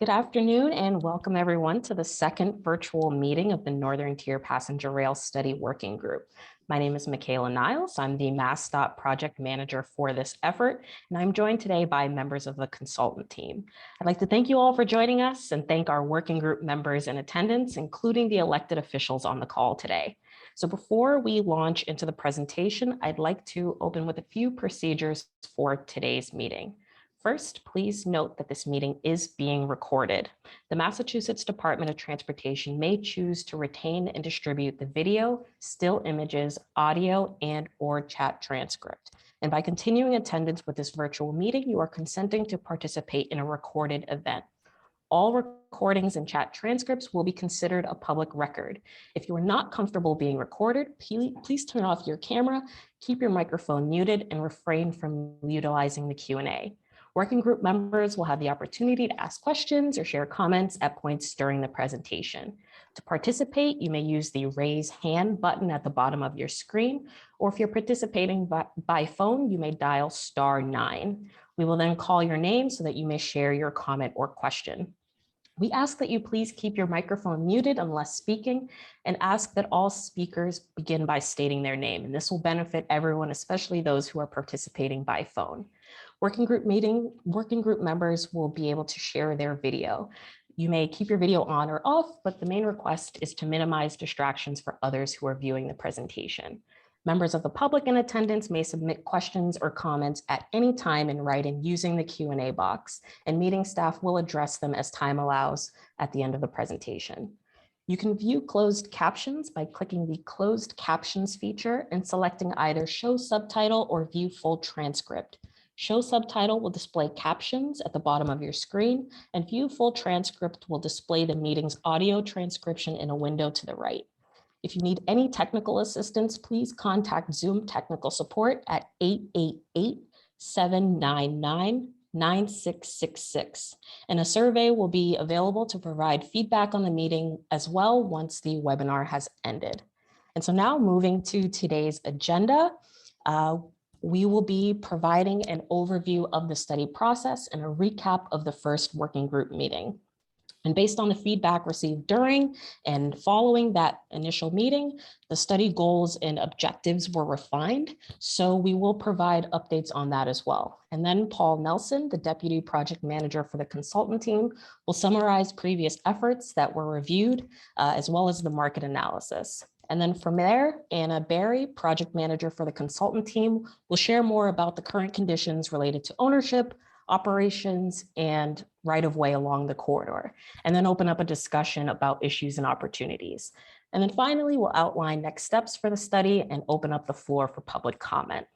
Good afternoon and welcome everyone to the second virtual meeting of the Northern Tier Passenger Rail Study Working Group. My name is Michaela Niles. I'm the MassDOT project manager for this effort, and I'm joined today by members of the consultant team. I'd like to thank you all for joining us and thank our working group members in attendance, including the elected officials on the call today. So before we launch into the presentation, I'd like to open with a few procedures for today's meeting. First, please note that this meeting is being recorded. The Massachusetts Department of Transportation may choose to retain and distribute the video, still images, audio, and/or chat transcript. And by continuing attendance with this virtual meeting, you are consenting to participate in a recorded event. All recordings and chat transcripts will be considered a public record. If you are not comfortable being recorded, please turn off your camera, keep your microphone muted, and refrain from utilizing the Q&A. Working group members will have the opportunity to ask questions or share comments at points during the presentation. To participate, you may use the raise hand button at the bottom of your screen, or if you're participating by phone, you may dial *9. We will then call your name so that you may share your comment or question. We ask that you please keep your microphone muted unless speaking, and ask that all speakers begin by stating their name. And this will benefit everyone, especially those who are participating by phone. Working group members will be able to share their video. You may keep your video on or off, but the main request is to minimize distractions for others who are viewing the presentation. Members of the public in attendance may submit questions or comments at any time in writing using the Q&A box, and meeting staff will address them as time allows at the end of the presentation. You can view closed captions by clicking the closed captions feature and selecting either show subtitle or view full transcript. Show subtitle will display captions at the bottom of your screen, and view full transcript will display the meeting's audio transcription in a window to the right. If you need any technical assistance, please contact Zoom technical support at 888-799-9666. And a survey will be available to provide feedback on the meeting as well once the webinar has ended. And so now moving to today's agenda, we will be providing an overview of the study process and a recap of the first working group meeting. And based on the feedback received during and following that initial meeting, the study goals and objectives were refined. So we will provide updates on that as well. And then Paul Nelson, the Deputy Project Manager for the consultant team, will summarize previous efforts that were reviewed, as well as the market analysis. And then from there, Anna Berry, Project Manager for the consultant team, will share more about the current conditions related to ownership, operations, and right-of-way along the corridor, and then open up a discussion about issues and opportunities. And then finally, we'll outline next steps for the study and open up the floor for public comment.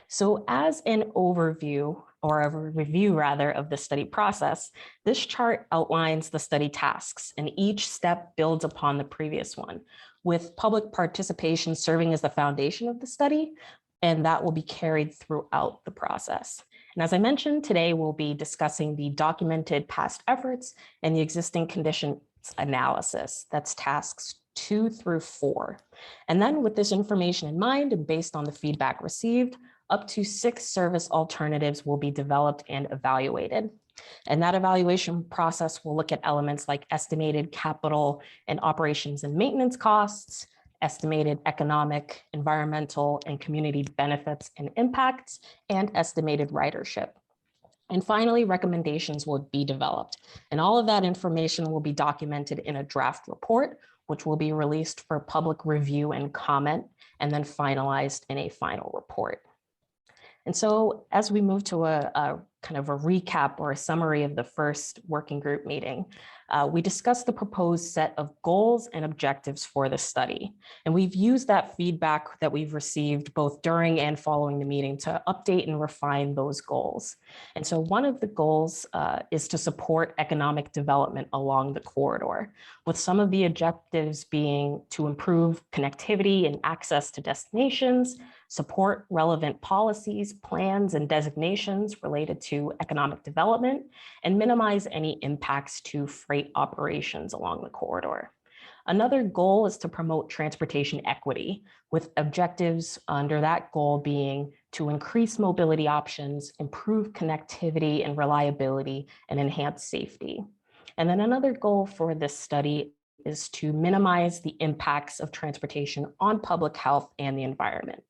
So as an overview, or a review rather, of the study process, this chart outlines the study tasks, and each step builds upon the previous one, with public participation serving as the foundation of the study, and that will be carried throughout the process. And as I mentioned, today we'll be discussing the documented past efforts and the existing conditions analysis. That's tasks 2 through 4. And then with this information in mind and based on the feedback received, up to 6 service alternatives will be developed and evaluated. And that evaluation process will look at elements like estimated capital and operations and maintenance costs, estimated economic, environmental, and community benefits and impacts, and estimated ridership. And finally, recommendations will be developed. And all of that information will be documented in a draft report, which will be released for public review and comment, and then finalized in a final report. And so as we move to a kind of a recap or a summary of the first working group meeting, we discussed the proposed set of goals and objectives for the study. And we've used that feedback that we've received both during and following the meeting to update and refine those goals. And so one of the goals is to support economic development along the corridor, with some of the objectives being to improve connectivity and access to destinations, support relevant policies, plans, and designations related to economic development, and minimize any impacts to freight operations along the corridor. Another goal is to promote transportation equity, with objectives under that goal being to increase mobility options, improve connectivity and reliability, and enhance safety. And then another goal for this study is to minimize the impacts of transportation on public health and the environment.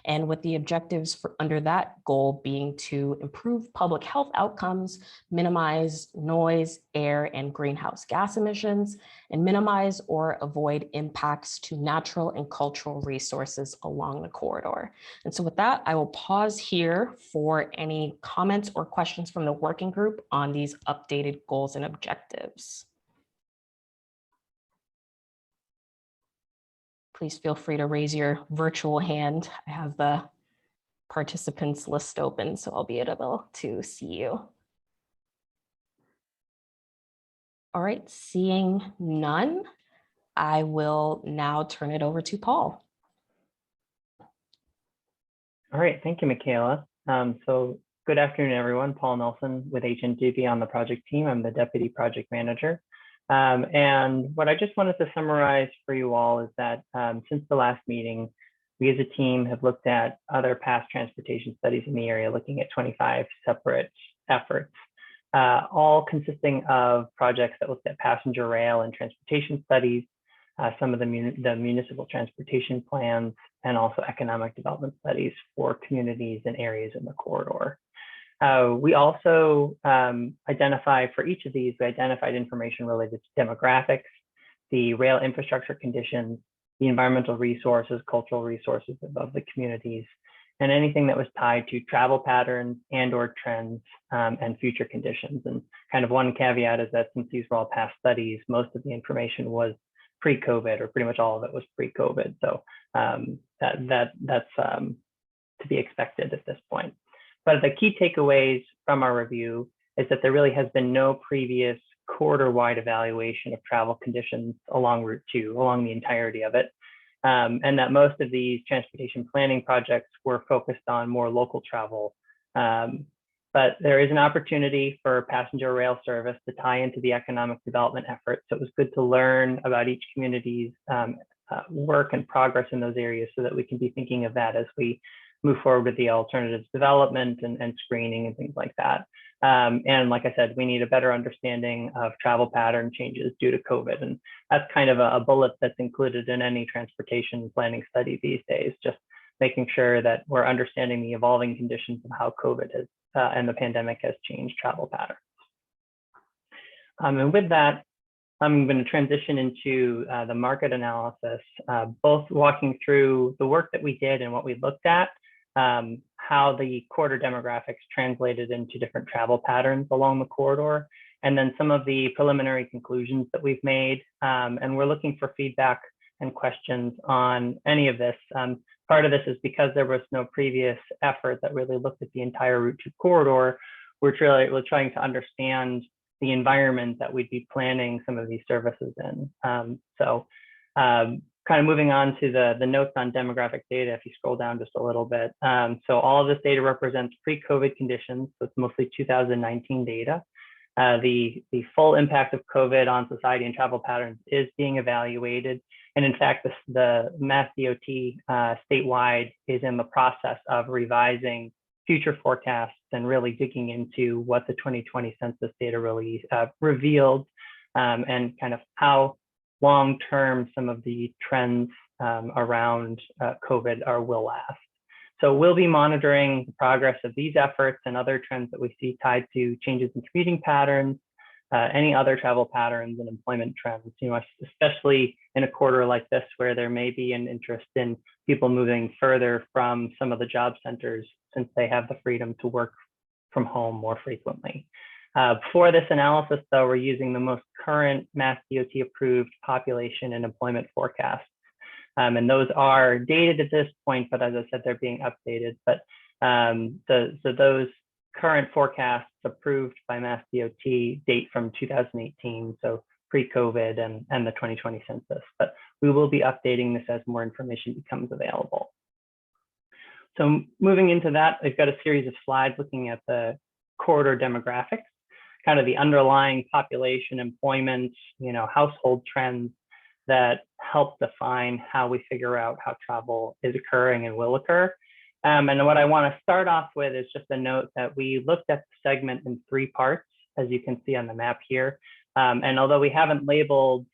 And with the objectives under that goal being to improve public health outcomes, minimize noise, air, and greenhouse gas emissions, and minimize or avoid impacts to natural and cultural resources along the corridor. And so with that, I will pause here for any comments or questions from the working group on these updated goals and objectives. Please feel free to raise your virtual hand. I have the participants list open, so I'll be able to see you. All right, seeing none, I will now turn it over to Paul. All right, thank you, Michaela. So good afternoon, everyone. Paul Nelson with HNDB on the project team. I'm the Deputy Project Manager. And what I just wanted to summarize for you all is that since the last meeting, we as a team have looked at other past transportation studies in the area, looking at 25 separate efforts, all consisting of projects that looked at passenger rail and transportation studies, some of the municipal transportation plans, and also economic development studies for communities and areas in the corridor. We also identify for each of these, we identified information related to demographics, the rail infrastructure conditions, the environmental resources, cultural resources of the communities, and anything that was tied to travel patterns and/or trends and future conditions. And kind of one caveat is that since these were all past studies, most of the information was pre-COVID, or pretty much all of it was pre-COVID. So that's to be expected at this point. But the key takeaways from our review is that there really has been no previous corridor-wide evaluation of travel conditions along Route 2, along the entirety of it, and that most of these transportation planning projects were focused on more local travel. But there is an opportunity for passenger rail service to tie into the economic development effort. So it was good to learn about each community's work and progress in those areas so that we can be thinking of that as we move forward with the alternatives development and screening and things like that. And like I said, we need a better understanding of travel pattern changes due to COVID. And that's kind of a bullet that's included in any transportation planning study these days, just making sure that we're understanding the evolving conditions of how COVID has and the pandemic has changed travel patterns. And with that, I'm going to transition into the market analysis, both walking through the work that we did and what we looked at, how the corridor demographics translated into different travel patterns along the corridor, and then some of the preliminary conclusions that we've made. And we're looking for feedback and questions on any of this. Part of this is because there was no previous effort that really looked at the entire Route 2 corridor. We're trying to understand the environment that we'd be planning some of these services in. Kind of moving on to the notes on demographic data, if you scroll down just a little bit. So all of this data represents pre-COVID conditions, so it's mostly 2019 data. The full impact of COVID on society and travel patterns is being evaluated. And in fact, the Mass DOT statewide is in the process of revising future forecasts and really digging into what the 2020 census data really revealed and kind of how long-term some of the trends around COVID will last. So we'll be monitoring the progress of these efforts and other trends that we see tied to changes in commuting patterns, any other travel patterns and employment trends, especially in a corridor like this where there may be an interest in people moving further from some of the job centers since they have the freedom to work from home more frequently. For this analysis, though, we're using the most current Mass DOT approved population and employment forecasts. And those are dated at this point, but as I said, they're being updated. But so those current forecasts approved by Mass DOT date from 2018, so pre-COVID and the 2020 census. But we will be updating this as more information becomes available. So moving into that, I've got a series of slides looking at the corridor demographics, kind of the underlying population, employment, household trends that help define how we figure out how travel is occurring and will occur. And what I want to start off with is just a note that we looked at the segment in 3 parts, as you can see on the map here. And although we haven't labeled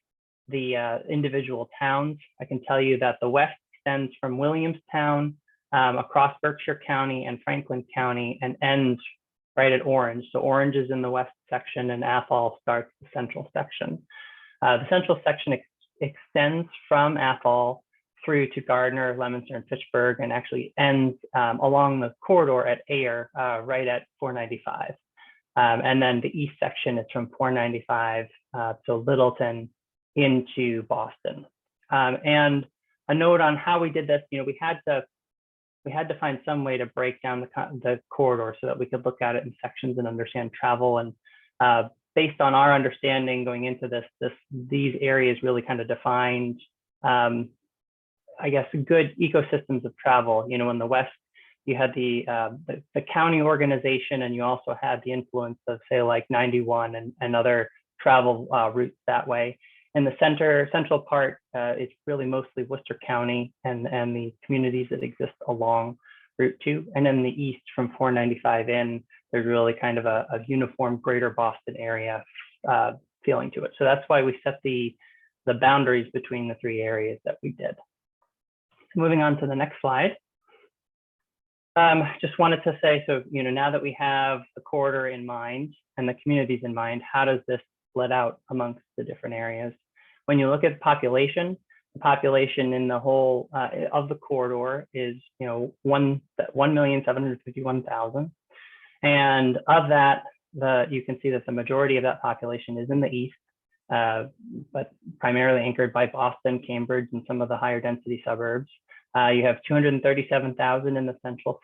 the individual towns, I can tell you that the west extends from Williamstown across Berkshire County and Franklin County and ends right at Orange. So Orange is in the west section and Athol starts the central section. The central section extends from Athol through to Gardner, Leominster, and Fitchburg, and actually ends along the corridor at Ayer, right at 495. And then the east section is from 495 to Littleton into Boston. And a note on how we did this, we had to find some way to break down the corridor so that we could look at it in sections and understand travel. And based on our understanding going into these areas really kind of defined, I guess, good ecosystems of travel. In the West, you had the county organization, and you also had the influence of, say, like 91 and other travel routes that way. In the central part, it's really mostly Worcester County and the communities that exist along Route 2. And in the east, from 495 in, there's really kind of a uniform greater Boston area feeling to it. So that's why we set the boundaries between the three areas that we did. Moving on to the next slide. Just wanted to say, so, now that we have the corridor in mind and the communities in mind, how does this split out amongst the different areas? When you look at the population in the whole of the corridor is, 1,751,000. And of that, you can see that the majority of that population is in the east, but primarily anchored by Boston, Cambridge, and some of the higher density suburbs. You have 237,000 in the central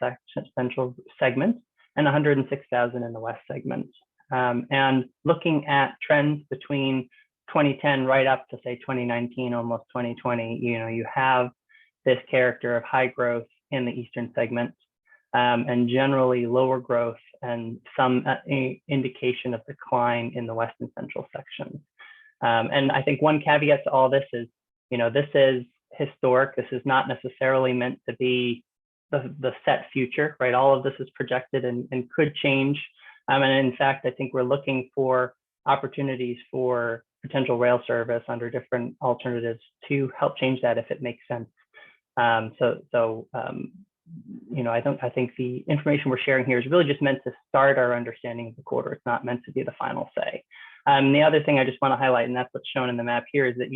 segment and 106,000 in the west segment. And looking at trends between 2010 right up to, say, 2019, almost 2020, you have this character of high growth in the eastern segment and generally lower growth and some indication of decline in the west and central sections. And I think one caveat to all this is, this is historic. This is not necessarily meant to be the set future, right? All of this is projected and could change. And in fact, I think we're looking for opportunities for potential rail service under different alternatives to help change that if it makes sense. I think the information we're sharing here is really just meant to start our understanding of the corridor. It's not meant to be the final say. The other thing I just want to highlight, and that's what's shown in the map here, is that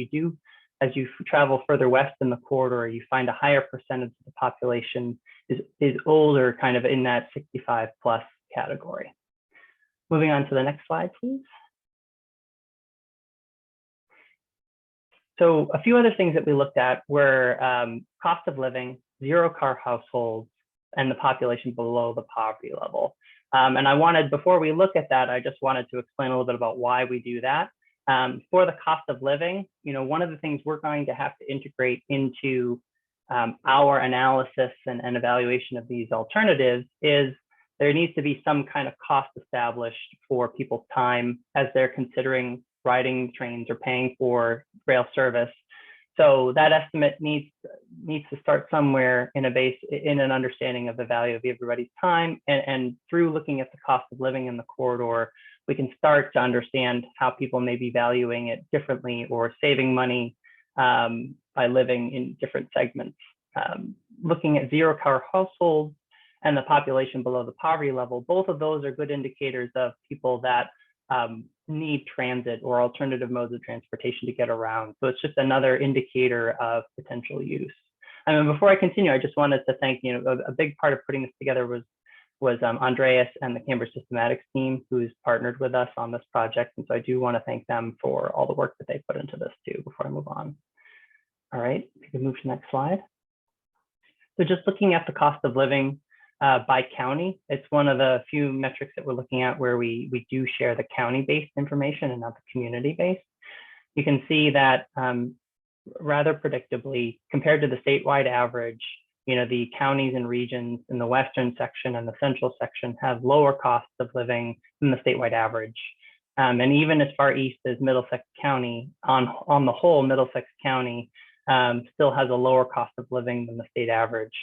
as you travel further west in the corridor, you find a higher percentage of the population is older, kind of in that 65 plus category. Moving on to the next slide, please. So a few other things that we looked at were cost of living, zero-car households, and the population below the poverty level. And before we look at that, I just wanted to explain a little bit about why we do that. For the cost of living, one of the things we're going to have to integrate into our analysis and evaluation of these alternatives is there needs to be some kind of cost established for people's time as they're considering riding trains or paying for rail service. So that estimate needs to start somewhere in an understanding of the value of everybody's time, and through looking at the cost of living in the corridor, we can start to understand how people may be valuing it differently or saving money by living in different segments. Looking at zero-car households and the population below the poverty level, both of those are good indicators of people that need transit or alternative modes of transportation to get around. So it's just another indicator of potential use. And before I continue, I just wanted to thank, a big part of putting this together was Andreas and the Cambridge Systematics team, who's partnered with us on this project. And so I do want to thank them for all the work that they put into this too, before I move on. All right, we can move to the next slide. So just looking at the cost of living by county, it's one of the few metrics that we're looking at where we do share the county-based information and not the community-based. You can see that rather predictably, compared to the statewide average, the counties and regions in the western section and the central section have lower costs of living than the statewide average. And even as far east as Middlesex County, on the whole, Middlesex County still has a lower cost of living than the state average.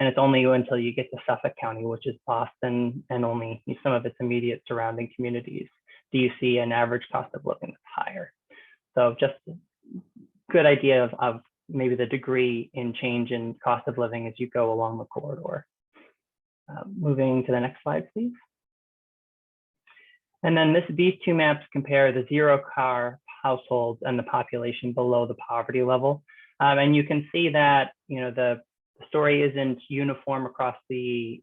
And it's only until you get to Suffolk County, which is Boston and only some of its immediate surrounding communities, do you see an average cost of living that's higher? So just a good idea of maybe the degree in change in cost of living as you go along the corridor. Moving to the next slide, please. And then these two maps compare the zero-car households and the population below the poverty level. And you can see that the story isn't uniform across the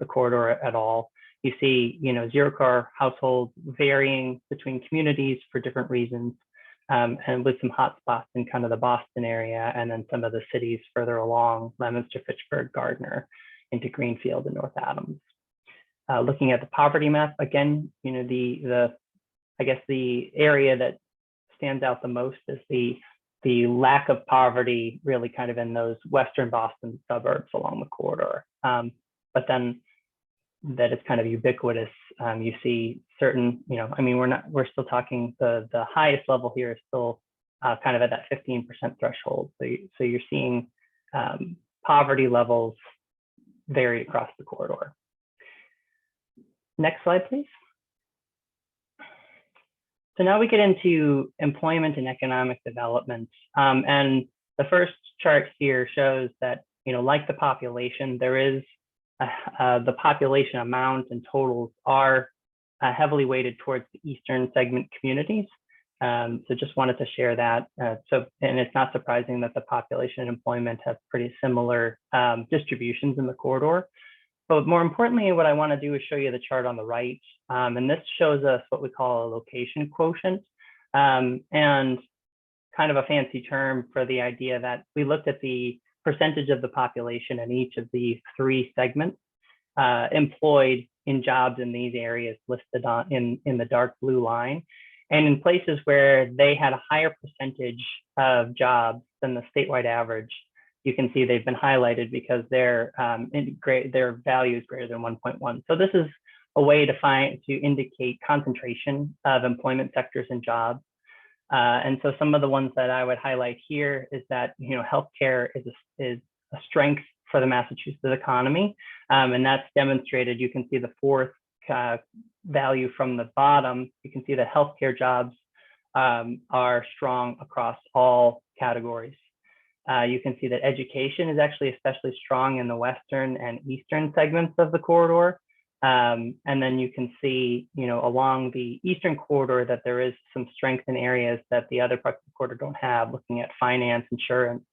corridor at all. You see zero-car households varying between communities for different reasons, and with some hotspots in kind of the Boston area, and then some of the cities further along, Leominster, Fitchburg, Gardner, into Greenfield and North Adams. Looking at the poverty map, again, I guess the area that stands out the most is the lack of poverty really kind of in those Western Boston suburbs along the corridor. But then that is kind of ubiquitous. You see certain, I mean, we're still talking, the highest level here is still kind of at that 15% threshold. So you're seeing poverty levels vary across the corridor. Next slide, please. So now we get into employment and economic development. And the first chart here shows that, like the population, there is the population amount and totals are heavily weighted towards the eastern segment communities. So just wanted to share that. And it's not surprising that the population and employment have pretty similar distributions in the corridor. But more importantly, what I want to do is show you the chart on the right. And this shows us what we call a location quotient, and kind of a fancy term for the idea that we looked at the percentage of the population in each of the three segments employed in jobs in these areas listed in the dark blue line. And in places where they had a higher percentage of jobs than the statewide average, you can see they've been highlighted because their value is greater than 1.1. So this is a way to indicate concentration of employment sectors and jobs. And so some of the ones that I would highlight here is that healthcare is a strength for the Massachusetts economy, and that's demonstrated. You can see the fourth value from the bottom. You can see that healthcare jobs are strong across all categories. You can see that education is actually especially strong in the western and eastern segments of the corridor. And then you can see, along the eastern corridor that there is some strength in areas that the other parts of the corridor don't have, looking at finance, insurance,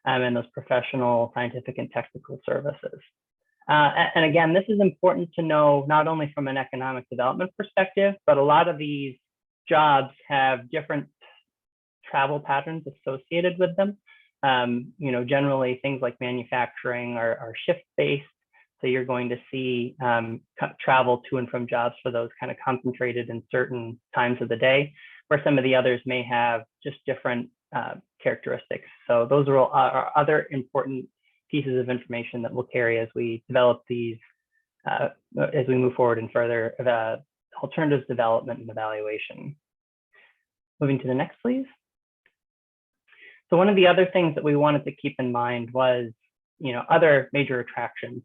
and those professional, scientific, and technical services. And again, this is important to know not only from an economic development perspective, but a lot of these jobs have different travel patterns associated with them. Generally things like manufacturing are shift-based. So you're going to see travel to and from jobs for those kind of concentrated in certain times of the day, where some of the others may have just different characteristics. So those are all other important pieces of information that we'll carry as we develop these, as we move forward in further alternatives development and evaluation. Moving to the next, please. So one of the other things that we wanted to keep in mind was, other major attractions.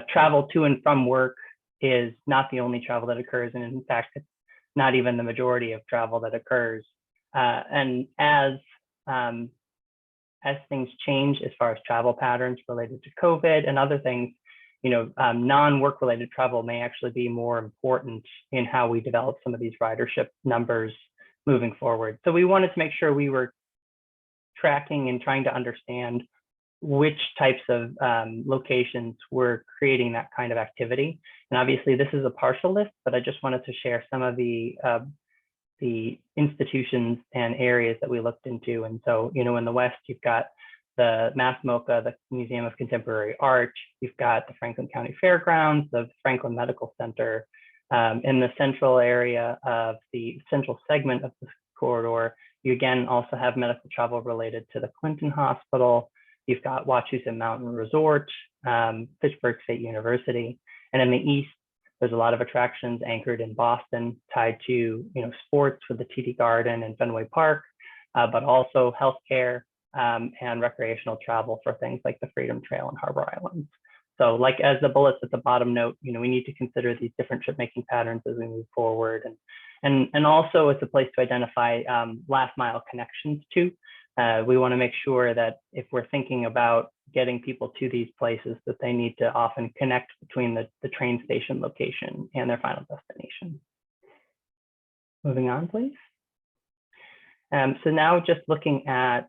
Travel to and from work is not the only travel that occurs, and in fact, it's not even the majority of travel that occurs. And as things change as far as travel patterns related to COVID and other things, non-work related travel may actually be more important in how we develop some of these ridership numbers moving forward. So we wanted to make sure we were tracking and trying to understand which types of locations were creating that kind of activity. And obviously this is a partial list, but I just wanted to share some of the institutions and areas that we looked into. And so, in the West, you've got the MassMoCA, the Museum of Contemporary Art. You've got the Franklin County Fairgrounds, the Franklin Medical Center. In the central area of the central segment of this corridor, you again also have medical travel related to the Clinton Hospital. You've got Wachusett Mountain Resort, Fitchburg State University. And in the East, there's a lot of attractions anchored in Boston tied to sports with the TD Garden and Fenway Park, but also healthcare and recreational travel for things like the Freedom Trail and Harbor Islands. So as the bullets at the bottom note, we need to consider these different trip making patterns as we move forward. And also it's a place to identify last mile connections too. We want to make sure that if we're thinking about getting people to these places, that they need to often connect between the train station location and their final destination. Moving on, please. So now just looking at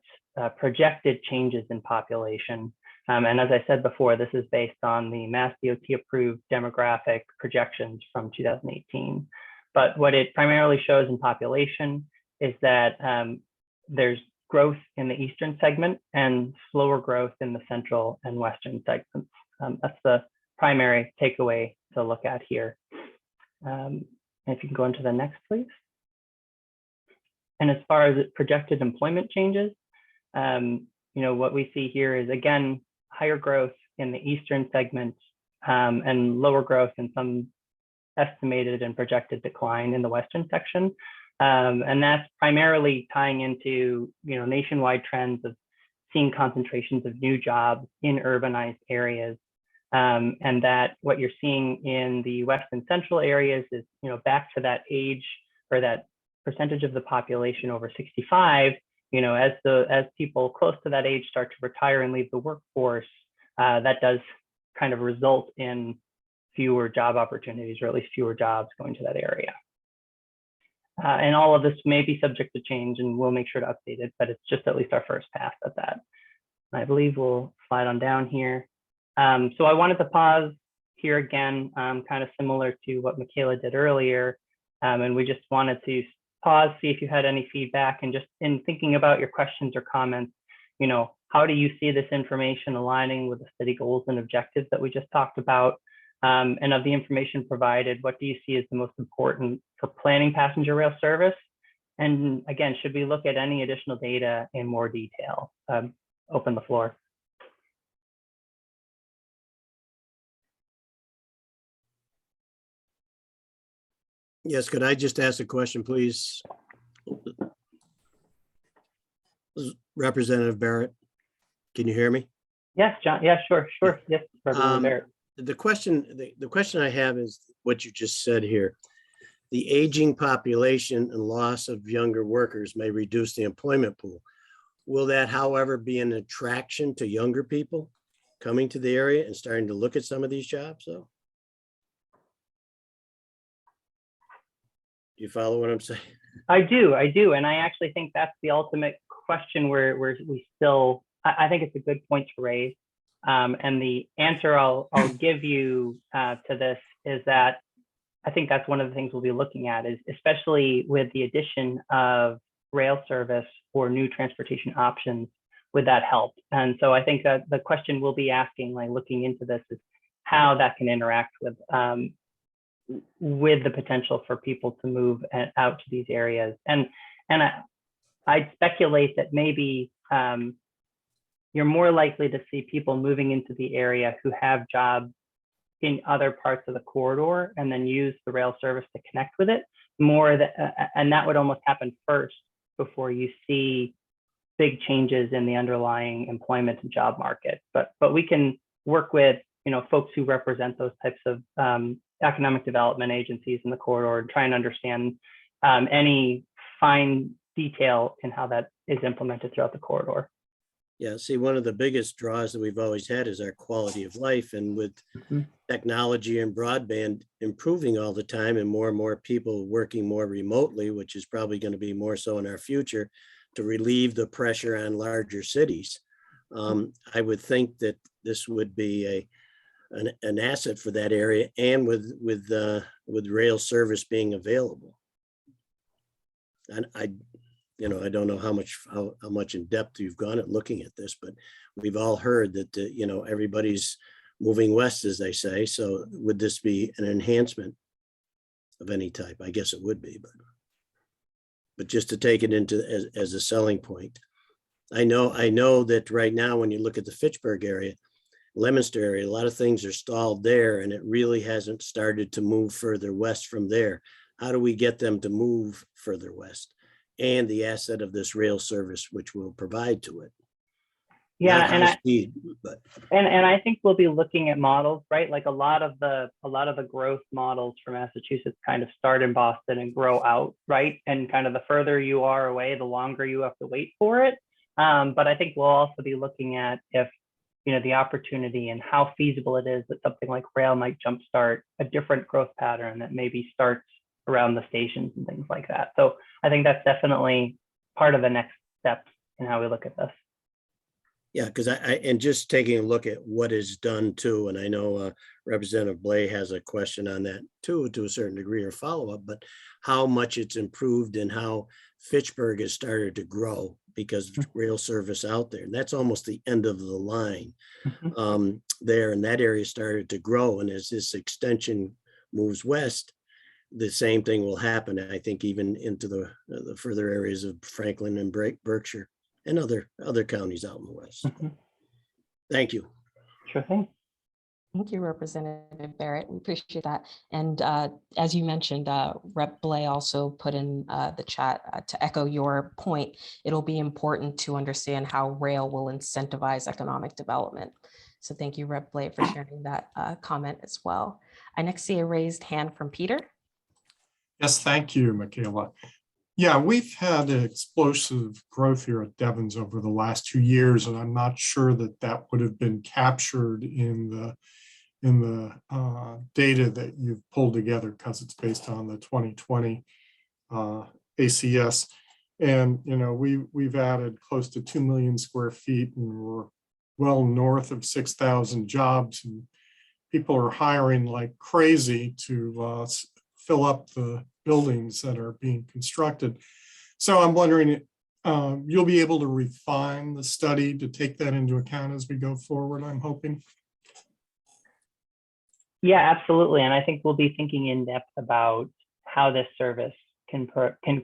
projected changes in population. And as I said before, this is based on the Mass DOT approved demographic projections from 2018. But what it primarily shows in population is that there's growth in the eastern segment and slower growth in the central and western segments. That's the primary takeaway to look at here. If you can go into the next, please. And as far as projected employment changes, what we see here is, again, higher growth in the eastern segment and lower growth in some estimated and projected decline in the western section. And that's primarily tying into nationwide trends of seeing concentrations of new jobs in urbanized areas. And that what you're seeing in the west and central areas is back to that age, or that percentage of the population over 65. As people close to that age start to retire and leave the workforce, that does kind of result in fewer job opportunities, or at least fewer jobs going to that area. And all of this may be subject to change, and we'll make sure to update it, but it's just at least our first pass at that. I believe we'll slide on down here. So I wanted to pause here again, kind of similar to what Michaela did earlier. And we just wanted to pause, see if you had any feedback, and just in thinking about your questions or comments, how do you see this information aligning with the study goals and objectives that we just talked about? And of the information provided, what do you see as the most important for planning passenger rail service? And again, should we look at any additional data in more detail? Open the floor. Yes, could I just ask a question, please? Representative Barrett, can you hear me? Yes, John. Yeah, sure. Yes, Representative Barrett. The question I have is what you just said here. The aging population and loss of younger workers may reduce the employment pool. Will that, however, be an attraction to younger people coming to the area and starting to look at some of these jobs, though? Do you follow what I'm saying? I do. And I actually think that's the ultimate question where we still, I think it's a good point to raise. And the answer I'll give you to this is that I think that's one of the things we'll be looking at, is especially with the addition of rail service or new transportation options, would that help? And so I think that the question we'll be asking, like looking into this, is how that can interact with the potential for people to move out to these areas. And I'd speculate that maybe you're more likely to see people moving into the area who have jobs in other parts of the corridor and then use the rail service to connect with it and that would almost happen first before you see big changes in the underlying employment and job market. But we can work with folks who represent those types of economic development agencies in the corridor and try and understand any fine detail in how that is implemented throughout the corridor. Yeah, see, one of the biggest draws that we've always had is our quality of life. And with technology and broadband improving all the time and more people working more remotely, which is probably going to be more so in our future, to relieve the pressure on larger cities, I would think that this would be an asset for that area, and with rail service being available. And I don't know how much in depth you've gone at looking at this, but we've all heard that everybody's moving west, as they say. So would this be an enhancement of any type? I guess it would be, but just to take it into as a selling point. I know that right now, when you look at the Fitchburg area, Leominster area, a lot of things are stalled there, and it really hasn't started to move further west from there. How do we get them to move further west? And the asset of this rail service, which will provide to it. Yeah, not and high speed, but and I think we'll be looking at models, right? Like a lot of the growth models for Massachusetts kind of start in Boston and grow out, right? And kind of the further you are away, the longer you have to wait for it. But I think we'll also be looking at if, you know, the opportunity and how feasible it is that something like rail might jumpstart a different growth pattern that maybe starts around the stations and things like that. So I think that's definitely part of the next steps in how we look at this. yeah, because and just taking a look at what is done too, and I know Representative Blay has a question on that too, to a certain degree, or follow-up, but how much it's improved and how Fitchburg has started to grow because of rail service out there. And that's almost the end of the line there, and that area started to grow. And as this extension moves west, the same thing will happen, I think, even into the further areas of Franklin and Berkshire and other counties out in the west. Thank you. Sure thing. Thank you, Representative Barrett. We appreciate that. And as you mentioned, Rep. Blay also put in the chat to echo your point, it'll be important to understand how rail will incentivize economic development. So thank you, Rep. Blay, for sharing that comment as well. I next see a raised hand from Peter. Yes, thank you, Michaela. Yeah, we've had explosive growth here at Devens over the last 2 years, and I'm not sure that that would have been captured in the data that you've pulled together because it's based on the 2020 ACS. And you know, we've added close to 2 million square feet, and we're well north of 6,000 jobs, and people are hiring like crazy to fill up the buildings that are being constructed. So I'm wondering, you'll be able to refine the study to take that into account as we go forward, I'm hoping. Yeah, absolutely. And I think we'll be thinking in depth about how this service can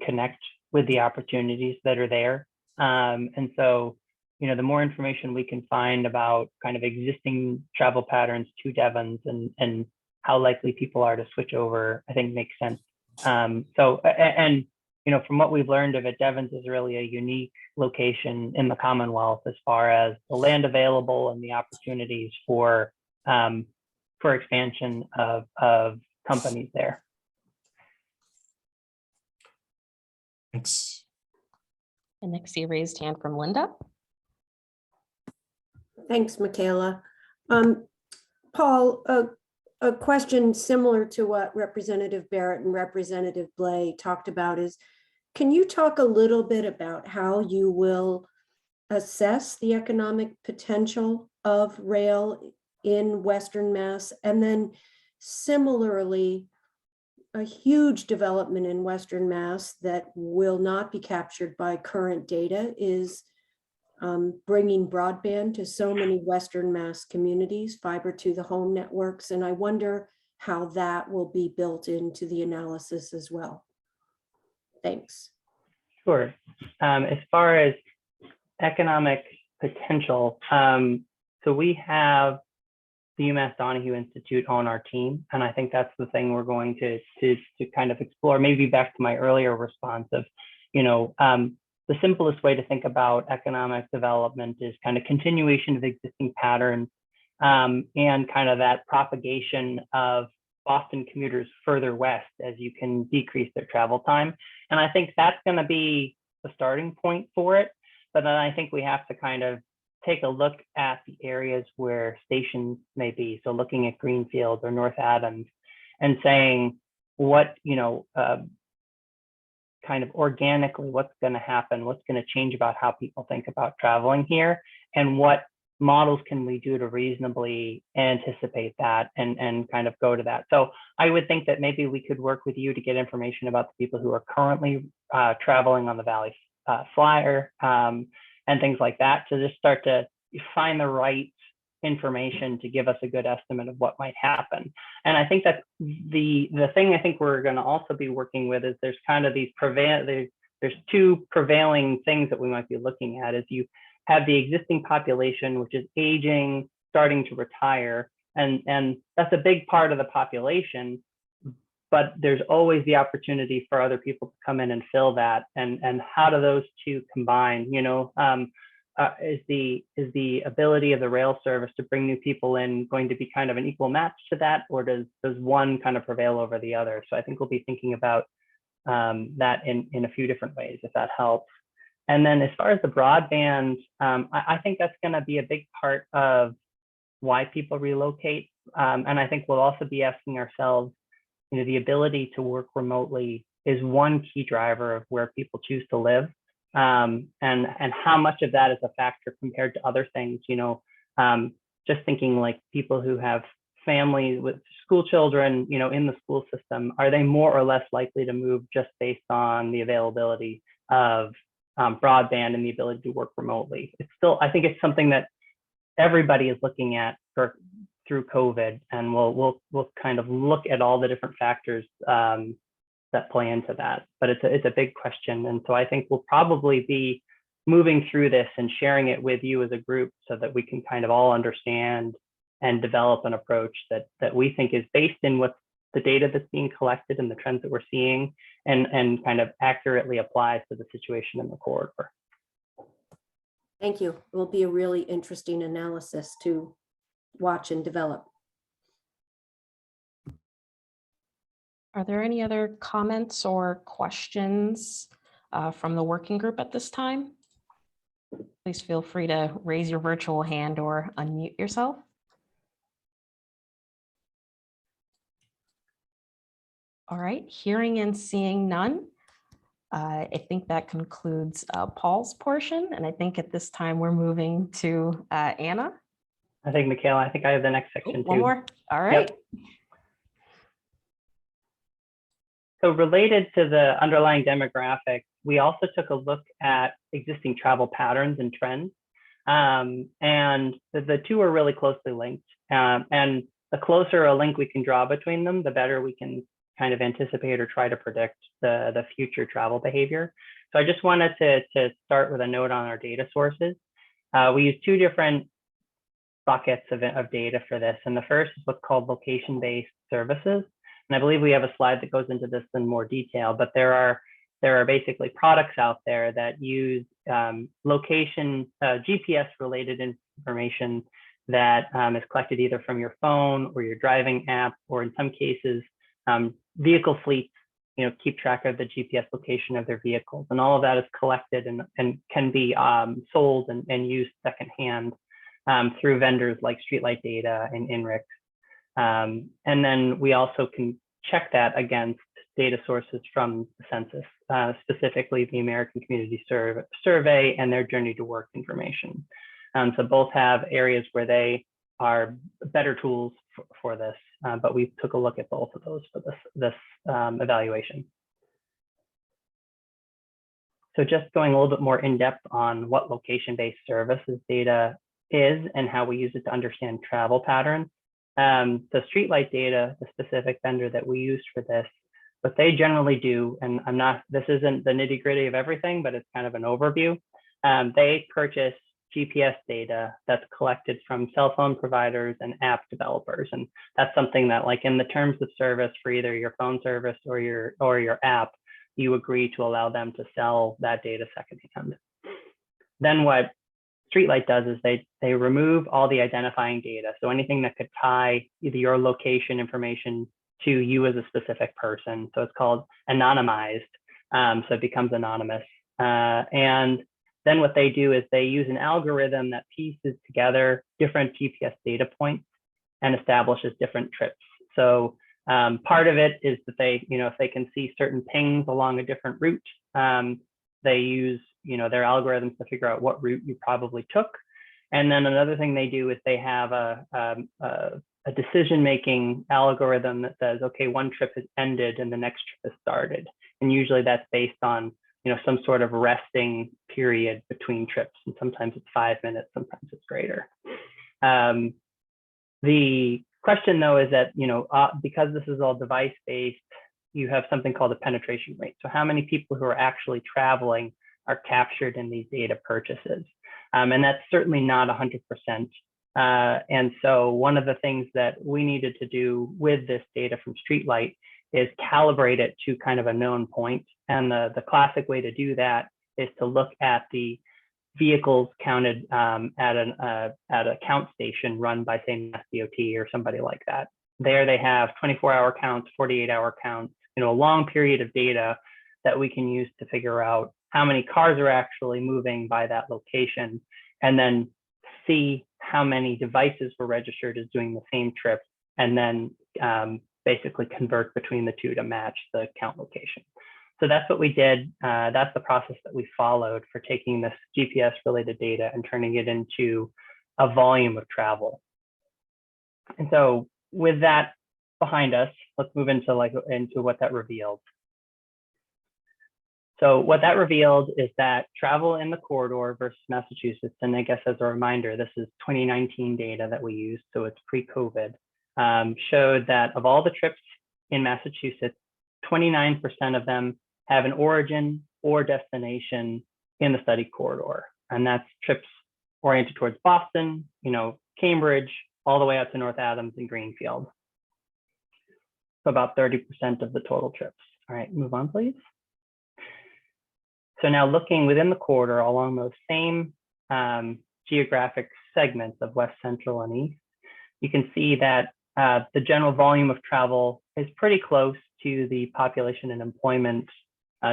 connect with the opportunities that are there. And so, you know, the more information we can find about kind of existing travel patterns to Devens and how likely people are to switch over, I think makes sense. And you know, from what we've learned of it, Devens is really a unique location in the Commonwealth as far as the land available and the opportunities for expansion of companies there. Thanks. And next see a raised hand from Linda. Thanks, Michaela. Paul, a question similar to what Representative Barrett and Representative Blay talked about is, can you talk a little bit about how you will assess the economic potential of rail in Western Mass? And then similarly, a huge development in Western Mass that will not be captured by current data is bringing broadband to so many Western Mass communities, fiber to the home networks. And I wonder how that will be built into the analysis as well. Thanks. Sure. As far as economic potential, so we have the UMass Donahue Institute on our team. And I think that's the thing we're going to kind of explore, maybe back to my earlier response of, you know, the simplest way to think about economic development is kind of continuation of existing patterns and kind of that propagation of Boston commuters further west as you can decrease their travel time. And I think that's going to be the starting point for it. But then I think we have to kind of take a look at the areas where stations may be. So looking at Greenfield or North Adams and saying what, you know, kind of organically, what's going to happen, what's going to change about how people think about traveling here, and what models can we do to reasonably anticipate that and kind of go to that. So I would think that maybe we could work with you to get information about the people who are currently traveling on the Valley Flyer and things like that, to just start to find the right information to give us a good estimate of what might happen. And I think that the thing I think we're going to also be working with is there's kind of these there's two prevailing things that we might be looking at. Is you have the existing population, which is aging, starting to retire, and that's a big part of the population, but there's always the opportunity for other people to come in and fill that. And how do those two combine? You know, is the ability of the rail service to bring new people in going to be kind of an equal match to that, or does one kind of prevail over the other? So I think we'll be thinking about that in a few different ways, if that helps. And then as far as the broadband, I think that's going to be a big part of why people relocate. And I think we'll also be asking ourselves, the ability to work remotely is one key driver of where people choose to live. And how much of that is a factor compared to other things, just thinking like people who have families with school children, in the school system, are they more or less likely to move just based on the availability of broadband and the ability to work remotely? It's still, I think it's something that everybody is looking at through COVID, and we'll kind of look at all the different factors that play into that. But it's a big question, and so I think we'll probably be moving through this and sharing it with you as a group so that we can kind of all understand and develop an approach that we think is based in what's the data that's being collected and the trends that we're seeing, and kind of accurately applies to the situation in the corridor. Thank you. It will be a really interesting analysis to watch and develop. Are there any other comments or questions from the working group at this time? Please feel free to raise your virtual hand or unmute yourself. All right, hearing and seeing none. I think that concludes Paul's portion, and I think at this time we're moving to Anna. I think, Michaela, I think I have the next section too. One more. All right. Yep. So related to the underlying demographics, we also took a look at existing travel patterns and trends. And the two are really closely linked. And the closer a link we can draw between them, the better we can kind of anticipate or try to predict the future travel behavior. So I just wanted to start with a note on our data sources. We use two different buckets of data for this. And the first is what's called location-based services. And I believe we have a slide that goes into this in more detail, but there are basically products out there that use location, GPS related information that is collected either from your phone or your driving app, or in some cases, vehicle fleets, keep track of the GPS location of their vehicles. And all of that is collected and can be sold and used secondhand through vendors like Streetlight Data and INRIX. And then we also can check that against data sources from the census, specifically the American Community Survey and their Journey to Work information. So both have areas where they are better tools for this, but we took a look at both of those for this evaluation. So just going a little bit more in depth on what location-based services data is and how we use it to understand travel patterns. The Streetlight Data, the specific vendor that we used for this, what they generally do, and this isn't the nitty-gritty of everything, but it's kind of an overview. They purchase GPS data that's collected from cell phone providers and app developers. And that's something that, like in the terms of service for either your phone service or your app, you agree to allow them to sell that data secondhand. Then what Streetlight does is they remove all the identifying data. So anything that could tie either your location information to you as a specific person. So it's called anonymized. So it becomes anonymous. And then what they do is they use an algorithm that pieces together different GPS data points and establishes different trips. So part of it is that they, if they can see certain pings along a different route, they use their algorithms to figure out what route you probably took. And then another thing they do is they have a decision-making algorithm that says, okay, one trip has ended and the next trip has started. And usually that's based on some sort of resting period between trips. And sometimes it's 5 minutes, sometimes it's greater. The question though is that, because this is all device-based, you have something called a penetration rate. So how many people who are actually traveling are captured in these data purchases? And that's certainly not 100%. And so one of the things that we needed to do with this data from Streetlight is calibrate it to kind of a known point. And the classic way to do that is to look at the vehicles counted at a count station run by, say, MassDOT or somebody like that. There they have 24-hour counts, 48-hour counts, a long period of data that we can use to figure out how many cars are actually moving by that location, and then see how many devices were registered as doing the same trip, and then basically convert between the two to match the count location. So that's what we did. That's the process that we followed for taking this GPS related data and turning it into a volume of travel. And so with that behind us, let's move into what that revealed. So what that revealed is that travel in the corridor versus Massachusetts, and I guess as a reminder, this is 2019 data that we used, so it's pre-COVID, showed that of all the trips in Massachusetts, 29% of them have an origin or destination in the study corridor. And that's trips oriented towards Boston, Cambridge, all the way up to North Adams and Greenfield. So about 30% of the total trips. All right, move on, please. So now looking within the corridor along those same geographic segments of West, Central, and East, you can see that the general volume of travel is pretty close to the population and employment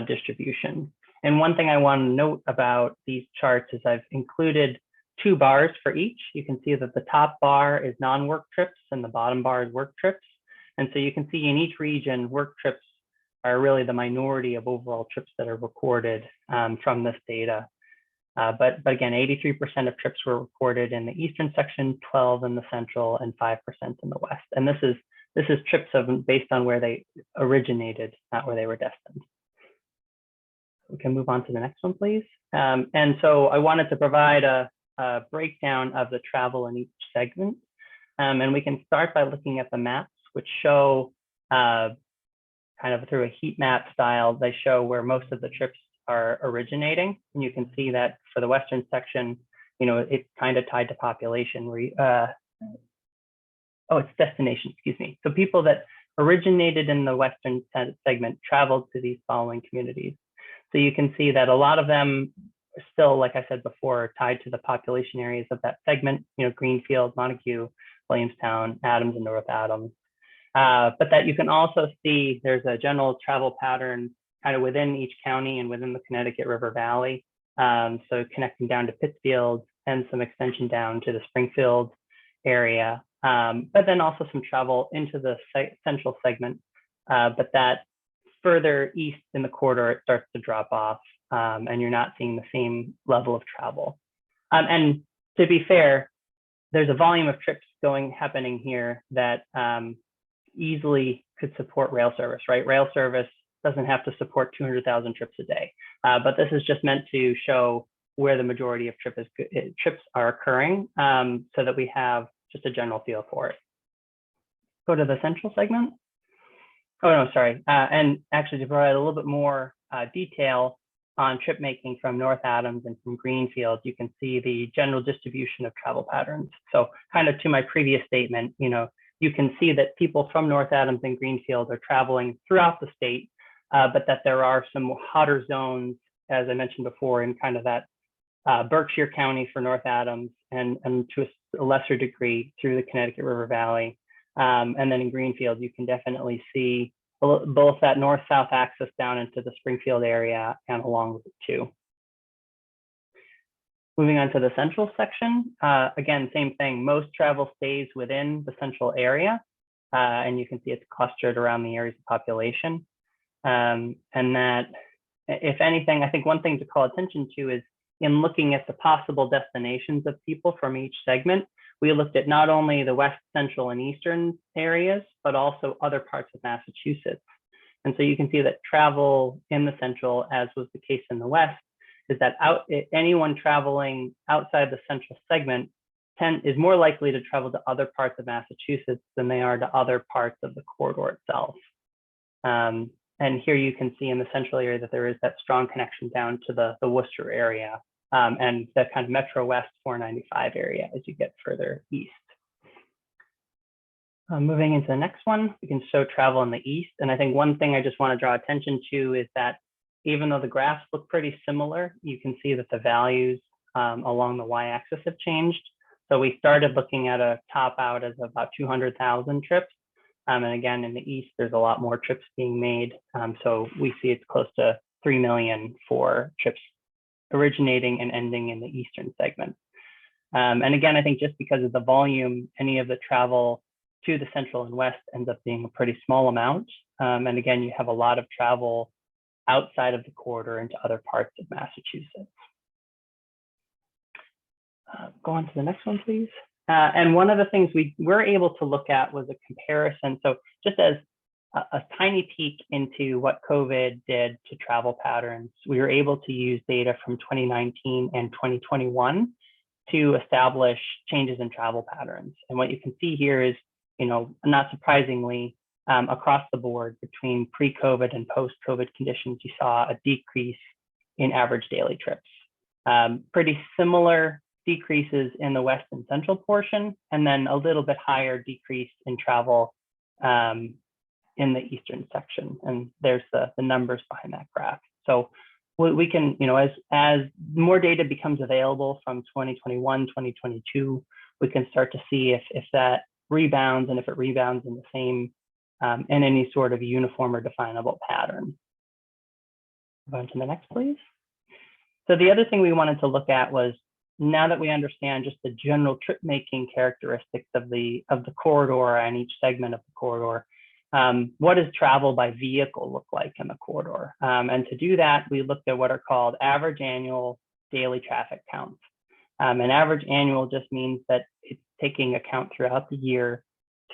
distribution. And one thing I want to note about these charts is I've included 2 bars for each. You can see that the top bar is non-work trips and the bottom bar is work trips. And so you can see in each region, work trips are really the minority of overall trips that are recorded from this data. But again, 83% of trips were recorded in the eastern section, 12 in the central, and 5% in the west. And this is trips based on where they originated, not where they were destined. We can move on to the next one, please. And so I wanted to provide a breakdown of the travel in each segment. And we can start by looking at the maps, which show kind of through a heat map style, they show where most of the trips are originating. And you can see that for the western section, it's kind of tied to population. It's destination, excuse me. So people that originated in the western segment traveled to these following communities. So you can see that a lot of them are still, like I said before, tied to the population areas of that segment, Greenfield, Montague, Williamstown, Adams, and North Adams. But that you can also see there's a general travel pattern kind of within each county and within the Connecticut River Valley. So connecting down to Pittsfield and some extension down to the Springfield area, but then also some travel into the central segment. But that further east in the corridor, it starts to drop off and you're not seeing the same level of travel. And to be fair, there's a volume of trips happening here that easily could support rail service, right? Rail service doesn't have to support 200,000 trips a day, but this is just meant to show where the majority of trips are occurring so that we have just a general feel for it. Go to the central segment. Oh, no, sorry. And actually to provide a little bit more detail on trip making from North Adams and from Greenfield, you can see the general distribution of travel patterns. So kind of to my previous statement, you can see that people from North Adams and Greenfield are traveling throughout the state, but that there are some hotter zones, as I mentioned before, in kind of that Berkshire County for North Adams and to a lesser degree through the Connecticut River Valley. And then in Greenfield, you can definitely see both that north-south axis down into the Springfield area and along with it too. Moving on to the central section, again, same thing. Most travel stays within the central area, and you can see it's clustered around the areas of population. And that, if anything, I think one thing to call attention to is in looking at the possible destinations of people from each segment, we looked at not only the west, central, and eastern areas, but also other parts of Massachusetts. And so you can see that travel in the central, as was the case in the west, is that anyone traveling outside the central segment is more likely to travel to other parts of Massachusetts than they are to other parts of the corridor itself. And here you can see in the central area that there is that strong connection down to the Worcester area and the kind of Metro West 495 area as you get further east. Moving into the next one, we can show travel in the east. And I think one thing I just want to draw attention to is that even though the graphs look pretty similar, you can see that the values along the y-axis have changed. So we started looking at a top out as about 200,000 trips. And again, in the east, there's a lot more trips being made. So we see it's close to 3 million for trips originating and ending in the eastern segment. And again, I think just because of the volume, any of the travel to the central and west ends up being a pretty small amount. And again, you have a lot of travel outside of the corridor into other parts of Massachusetts. Go on to the next one, please. And one of the things we were able to look at was a comparison. So just as a tiny peek into what COVID did to travel patterns, we were able to use data from 2019 and 2021 to establish changes in travel patterns. And what you can see here is, not surprisingly, across the board between pre-COVID and post-COVID conditions, you saw a decrease in average daily trips. Pretty similar decreases in the west and central portion, and then a little bit higher decrease in travel in the eastern section. And there's the numbers behind that graph. So we can, as more data becomes available from 2021, 2022, we can start to see if that rebounds, and if it rebounds in the same, in any sort of uniform or definable pattern. Go on to the next, please. So the other thing we wanted to look at was, now that we understand just the general trip making characteristics of the corridor and each segment of the corridor, what does travel by vehicle look like in the corridor? And to do that, we looked at what are called average annual daily traffic counts. And average annual just means that it's taking account throughout the year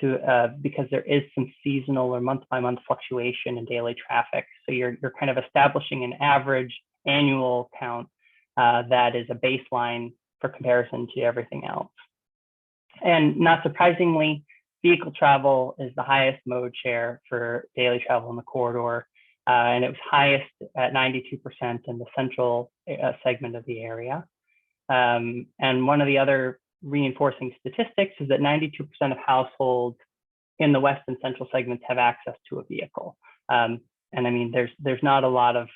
because there is some seasonal or month-by-month fluctuation in daily traffic. So you're kind of establishing an average annual count that is a baseline for comparison to everything else. And not surprisingly, vehicle travel is the highest mode share for daily travel in the corridor. And it was highest at 92% in the central segment of the area. And one of the other reinforcing statistics is that 92% of households in the west and central segments have access to a vehicle. And I mean, there's not a lot of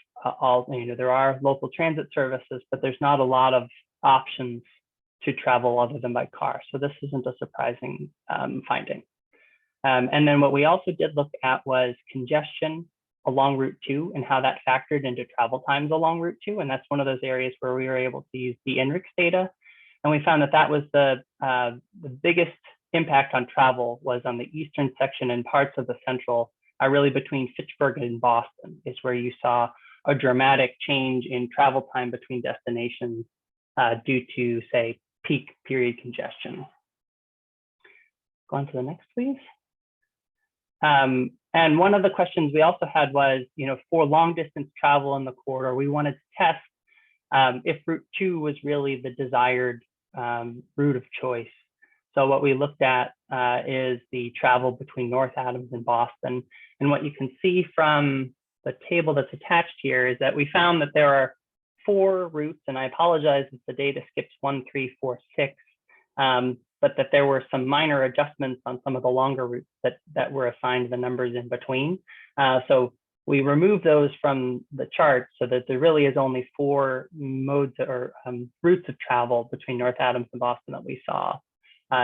there are local transit services, but there's not a lot of options to travel other than by car. So this isn't a surprising finding. And then what we also did look at was congestion along Route 2 and how that factored into travel times along Route 2. And that's one of those areas where we were able to use the INRIX data. And we found that that was the biggest impact on travel was on the eastern section and parts of the central, really between Fitchburg and Boston is where you saw a dramatic change in travel time between destinations due to, say, peak period congestion. Go on to the next, please. And one of the questions we also had was, for long distance travel in the corridor, we wanted to test if Route 2 was really the desired route of choice. So what we looked at is the travel between North Adams and Boston. And what you can see from the table that's attached here is that we found that there are 4 routes, and I apologize if the data skips 1, 3, 4, 6, but that there were some minor adjustments on some of the longer routes that were assigned the numbers in between. So we removed those from the chart so that there really is only 4 modes or routes of travel between North Adams and Boston that we saw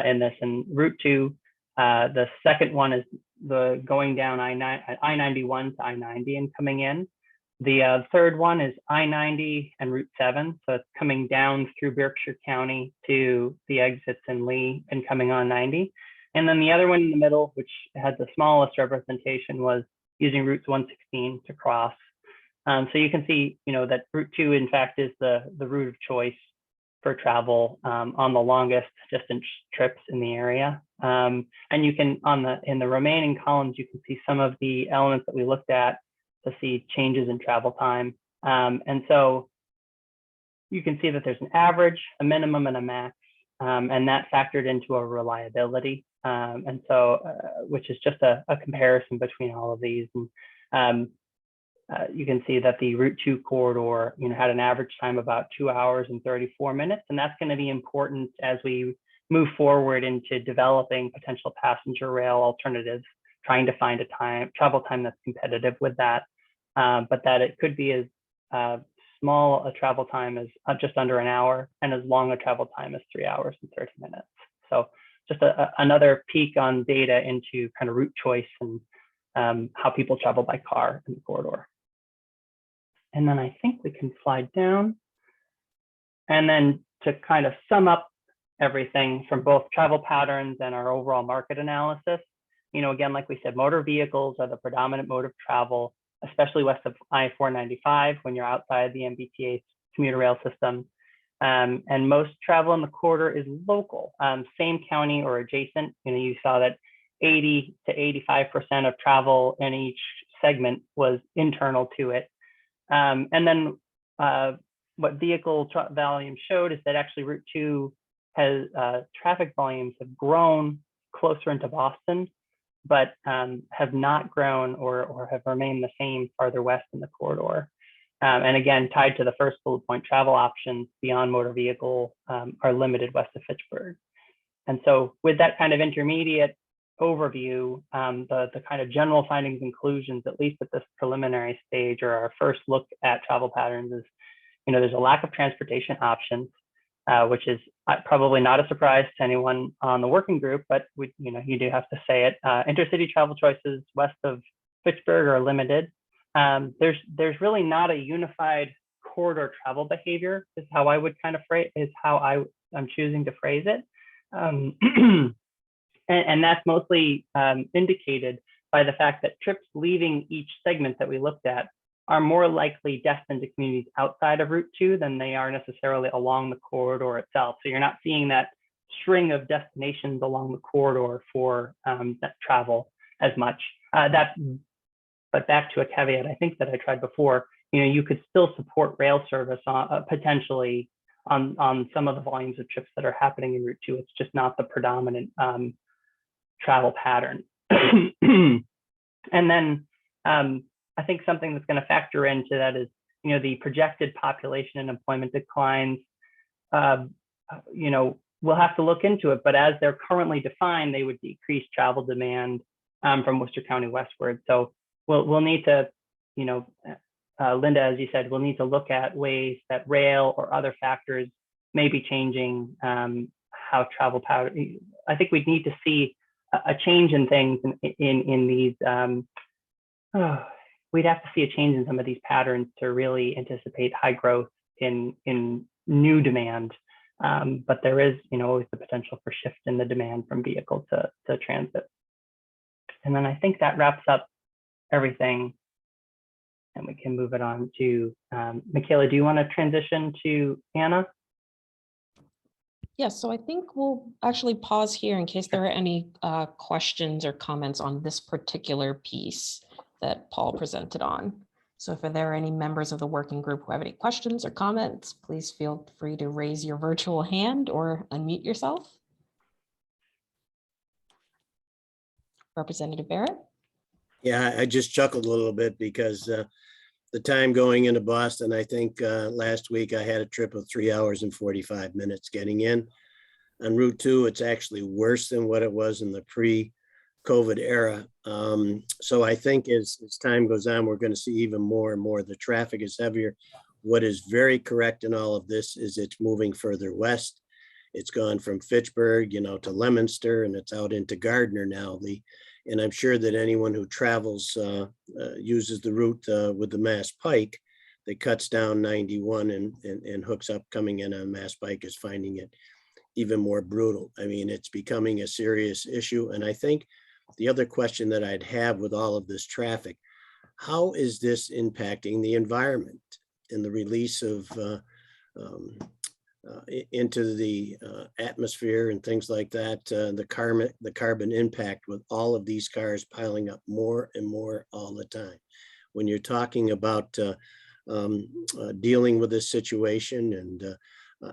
in this. And Route 2, the second one is the going down I-91 to I-90 and coming in. The third one is I-90 and Route 7. So it's coming down through Berkshire County to the exits in Lee and coming on 90. And then the other one in the middle, which had the smallest representation, was using Route 116 to cross. So you can see, that Route 2, in fact, is the route of choice for travel on the longest distance trips in the area. And you can, in the remaining columns, you can see some of the elements that we looked at to see changes in travel time. And so you can see that there's an average, a minimum, and a max, and that factored into a reliability. And so, which is just a comparison between all of these. And you can see that the Route 2 corridor, had an average time about 2 hours and 34 minutes. And that's going to be important as we move forward into developing potential passenger rail alternatives, trying to find a travel time that's competitive with that. But that it could be as small a travel time as just under an hour, and as long a travel time as 3 hours and 30 minutes. So just another peek on data into kind of route choice and how people travel by car in the corridor. And then I think we can slide down. And then to kind of sum up everything from both travel patterns and our overall market analysis, again, like we said, motor vehicles are the predominant mode of travel, especially west of I-495 when you're outside the MBTA commuter rail system. And most travel in the corridor is local, same county or adjacent. You saw that 80 to 85% of travel in each segment was internal to it. And then what vehicle volume showed is that actually Route 2 has traffic volumes have grown closer into Boston, but have not grown or have remained the same farther west in the corridor. And again, tied to the first bullet point, travel options beyond motor vehicle are limited west of Fitchburg. And so with that kind of intermediate overview, the kind of general findings and conclusions, at least at this preliminary stage or our first look at travel patterns, is there's a lack of transportation options, which is probably not a surprise to anyone on the working group, but you do have to say it. Intercity travel choices west of Fitchburg are limited. There's really not a unified corridor travel behavior, is how I would kind of phrase, is how I'm choosing to phrase it. And that's mostly indicated by the fact that trips leaving each segment that we looked at are more likely destined to communities outside of Route 2 than they are necessarily along the corridor itself. So you're not seeing that string of destinations along the corridor for that travel as much. But back to a caveat, I think that I tried before, you could still support rail service potentially on some of the volumes of trips that are happening in Route 2. It's just not the predominant travel pattern. And then I think something that's going to factor into that is, the projected population and employment declines. We'll have to look into it, but as they're currently defined, they would decrease travel demand from Worcester County westward. So we'll need to, Linda, as you said, we'll need to look at ways that rail or other factors may be changing how travel pattern. I think we'd need to see a change in things in these. We'd have to see a change in some of these patterns to really anticipate high growth in new demand. But there is, always the potential for shift in the demand from vehicle to transit. And then I think that wraps up everything. And we can move it on to Michaela. Do you want to transition to Anna? Yes, so I think we'll actually pause here in case there are any questions or comments on this particular piece that Paul presented on. So if there are any members of the working group who have any questions or comments, please feel free to raise your virtual hand or unmute yourself. Representative Barrett? Yeah, I just chuckled a little bit because the time going into Boston, I think last week I had a trip of 3 hours and 45 minutes getting in. On Route 2, it's actually worse than what it was in the pre-COVID era. So I think as time goes on, we're going to see even more and more. The traffic is heavier. What is very correct in all of this is it's moving further west. It's gone from Fitchburg, to Leominster, and it's out into Gardner now. And I'm sure that anyone who travels uses the route with the Mass Pike that cuts down 91 and hooks up coming in on Mass Pike is finding it even more brutal. I mean, it's becoming a serious issue. And I think the other question that I'd have with all of this traffic, how is this impacting the environment and the release of into the atmosphere and things like that, the carbon impact with all of these cars piling up more and more all the time. When you're talking about dealing with this situation, and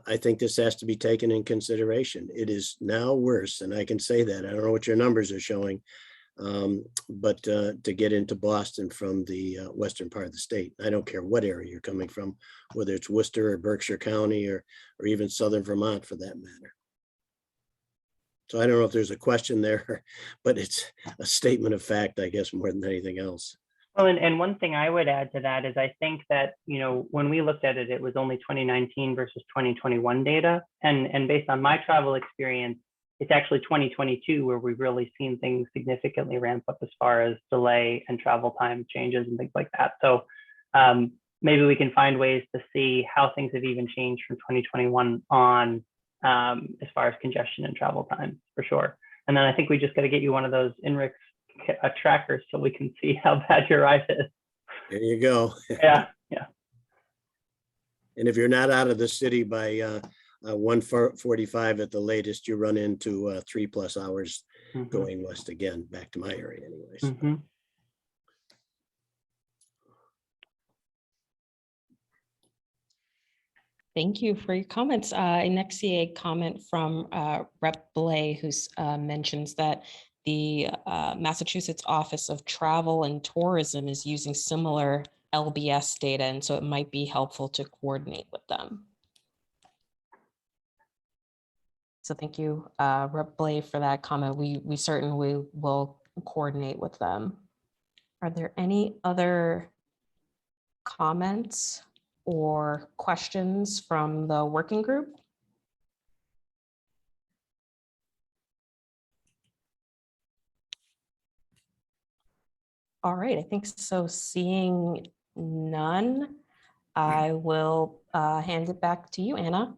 I think this has to be taken in consideration. It is now worse, and I can say that. I don't know what your numbers are showing, but to get into Boston from the western part of the state, I don't care what area you're coming from, whether it's Worcester or Berkshire County or even southern Vermont for that matter. So I don't know if there's a question there, but it's a statement of fact, I guess, more than anything else. Well, and one thing I would add to that is I think that, when we looked at it, it was only 2019 versus 2021 data. And based on my travel experience, it's actually 2022 where we've really seen things significantly ramp up as far as delay and travel time changes and things like that. So maybe we can find ways to see how things have even changed from 2021 on as far as congestion and travel time, for sure. And then I think we just got to get you one of those INRIX trackers so we can see how bad your ride is. There you go. Yeah, yeah. And if you're not out of the city by 1:45 at the latest, you run into 3+ hours Mhm. going west again, back to my area anyways. Mhm. Thank you for your comments. I next see a comment from Rep. Blay, who mentions that the Massachusetts Office of Travel and Tourism is using similar LBS data, and so it might be helpful to coordinate with them. So thank you, Rep. Blay, for that comment. We certainly will coordinate with them. Are there any other comments or questions from the working group? All right, I think so. Seeing none, I will hand it back to you, Anna.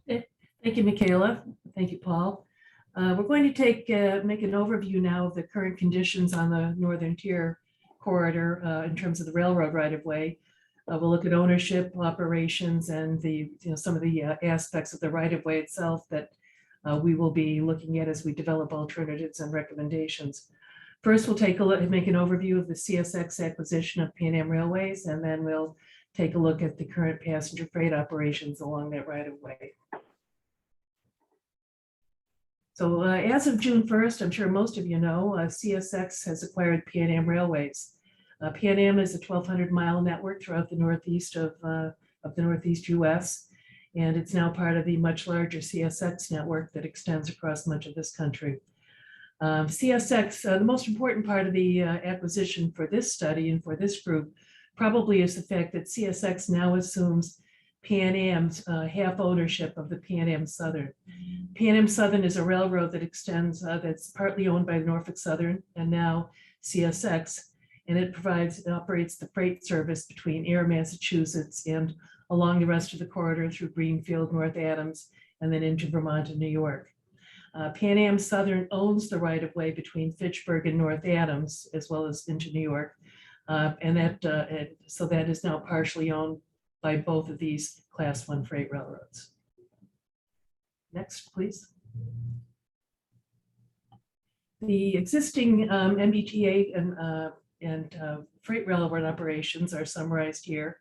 Thank you, Michaela. Thank you, Paul. We're going to make an overview now of the current conditions on the Northern Tier corridor in terms of the railroad right-of-way. We'll look at ownership, operations, and some of the aspects of the right-of-way itself that we will be looking at as we develop alternatives and recommendations. First, we'll take a look and make an overview of the CSX acquisition of Pan Am Railways, and then we'll take a look at the current passenger freight operations along that right-of-way. So as of June 1st, I'm sure most of you know, CSX has acquired Pan Am Railways. Pan Am is a 1,200-mile network throughout the northeast of the Northeast US, and it's now part of the much larger CSX network that extends across much of this country. CSX, the most important part of the acquisition for this study and for this group probably is the fact that CSX now assumes Pan Am's half ownership of the Pan Am Southern. Pan Am Southern is a railroad that extends, that's partly owned by Norfolk Southern and now CSX, and it operates the freight service between Air, Massachusetts and along the rest of the corridor through Greenfield, North Adams, and then into Vermont and New York. Pan Am Southern owns the right-of-way between Fitchburg and North Adams, as well as into New York. So that is now partially owned by both of these Class 1 freight railroads. Next, please. The existing MBTA and freight railroad operations are summarized here.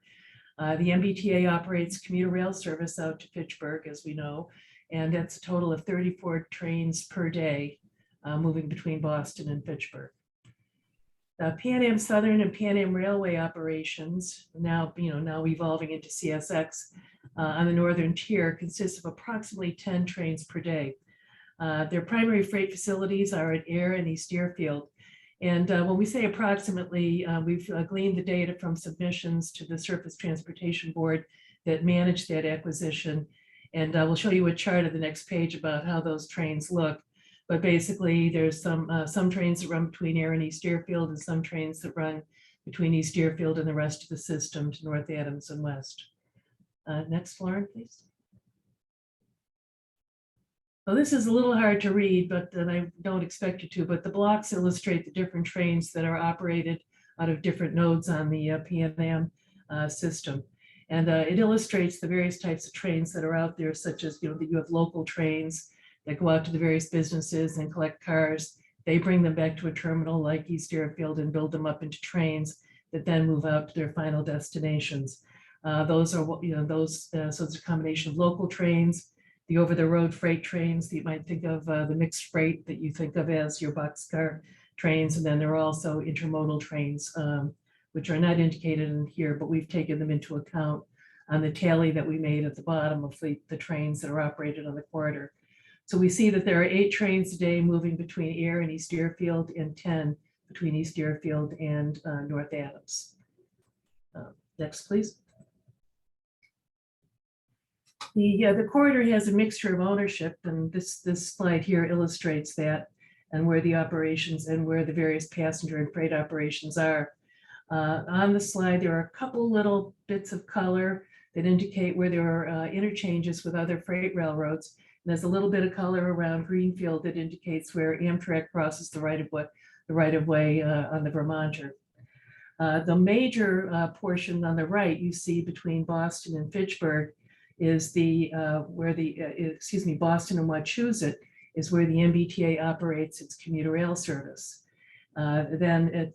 The MBTA operates commuter rail service out to Fitchburg, as we know, and that's a total of 34 trains per day moving between Boston and Fitchburg. Pan Am Southern and Pan Am Railway operations, now evolving into CSX on the Northern Tier, consists of approximately 10 trains per day. Their primary freight facilities are at Air and East Deerfield. And when we say approximately, we've gleaned the data from submissions to the Surface Transportation Board that managed that acquisition. And we'll show you a chart of the next page about how those trains look. But basically, there's some trains that run between Air and East Deerfield and some trains that run between East Deerfield and the rest of the system to North Adams and west. Next, Lauren, please. Well, this is a little hard to read, but I don't expect you to, but the blocks illustrate the different trains that are operated out of different nodes on the Pan Am system. And it illustrates the various types of trains that are out there, such as, you have local trains that go out to the various businesses and collect cars. They bring them back to a terminal like East Deerfield and build them up into trains that then move out to their final destinations. Those are what, so it's a combination of local trains, the over-the-road freight trains that you might think of, the mixed freight that you think of as your boxcar trains, and then there are also intermodal trains, which are not indicated in here, but we've taken them into account on the tally that we made at the bottom of the trains that are operated on the corridor. So we see that there are 8 trains a day moving between Air and East Deerfield and 10 between East Deerfield and North Adams. Next, please. The corridor has a mixture of ownership, and this slide here illustrates that, and where the operations and where the various passenger and freight operations are. On the slide, there are a couple little bits of color that indicate where there are interchanges with other freight railroads. And there's a little bit of color around Greenfield that indicates where Amtrak crosses the right of way on the Vermonter. The major portion on the right you see between Boston and Fitchburg is Boston and Wachusett is where the MBTA operates its commuter rail service. Then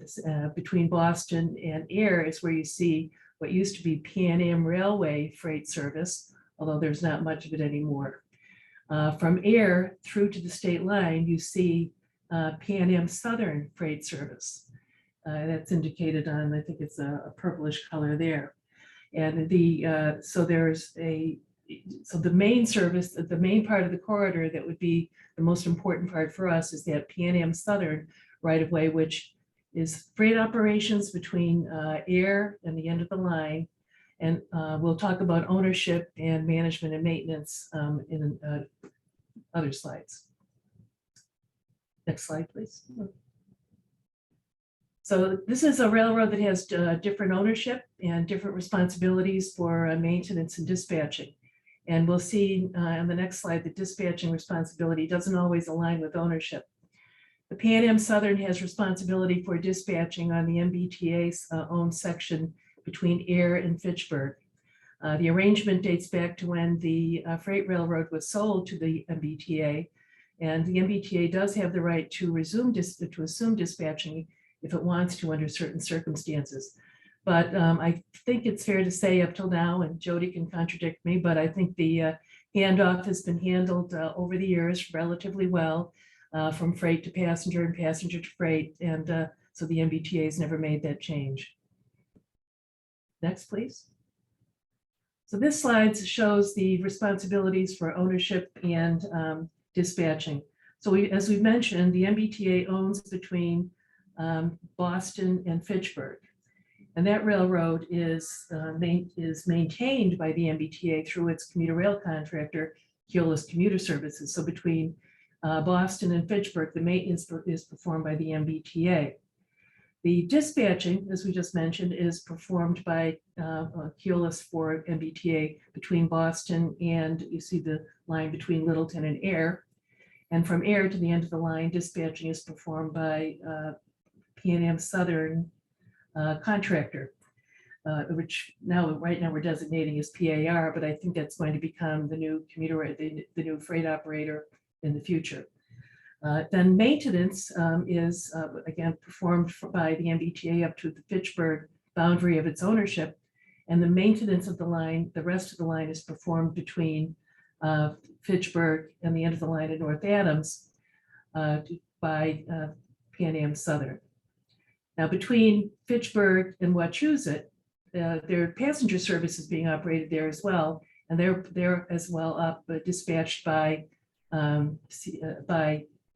between Boston and Ayer is where you see what used to be Pan Am Railway freight service, although there's not much of it anymore. From Ayer through to the state line, you see Pan Am Southern freight service. That's indicated on, I think it's a purplish color there. And so the main service, the main part of the corridor that would be the most important part for us is that Pan Am Southern right of way, which is freight operations between Ayer and the end of the line. And we'll talk about ownership and management and maintenance in other slides. Next slide, please. So this is a railroad that has different ownership and different responsibilities for maintenance and dispatching. And we'll see on the next slide that dispatching responsibility doesn't always align with ownership. The Pan Am Southern has responsibility for dispatching on the MBTA's own section between Ayer and Fitchburg. The arrangement dates back to when the freight railroad was sold to the MBTA, and the MBTA does have the right to assume dispatching if it wants to under certain circumstances. But I think it's fair to say up till now, and Jody can contradict me, but I think the handoff has been handled over the years relatively well, from freight to passenger and passenger to freight. And so the MBTA has never made that change. Next, please. So this slide shows the responsibilities for ownership and dispatching. So as we've mentioned, the MBTA owns between Boston and Fitchburg. And that railroad is maintained by the MBTA through its commuter rail contractor, Keolis Commuter Services. So between Boston and Fitchburg, the maintenance is performed by the MBTA. The dispatching, as we just mentioned, is performed by Keolis for MBTA between Boston and, you see the line between Littleton and Ayer. And from Ayer to the end of the line, dispatching is performed by Pan Am Southern contractor, which right now we're designating as PAR, but I think that's going to become the new commuter, the new freight operator in the future. Then maintenance is again performed by the MBTA up to the Fitchburg boundary of its ownership, and the maintenance of the line, the rest of the line is performed between Fitchburg and the end of the line at North Adams by Pan Am Southern. Now between Fitchburg and Wachusett, their passenger service is being operated there as well, and they're as well dispatched by Pan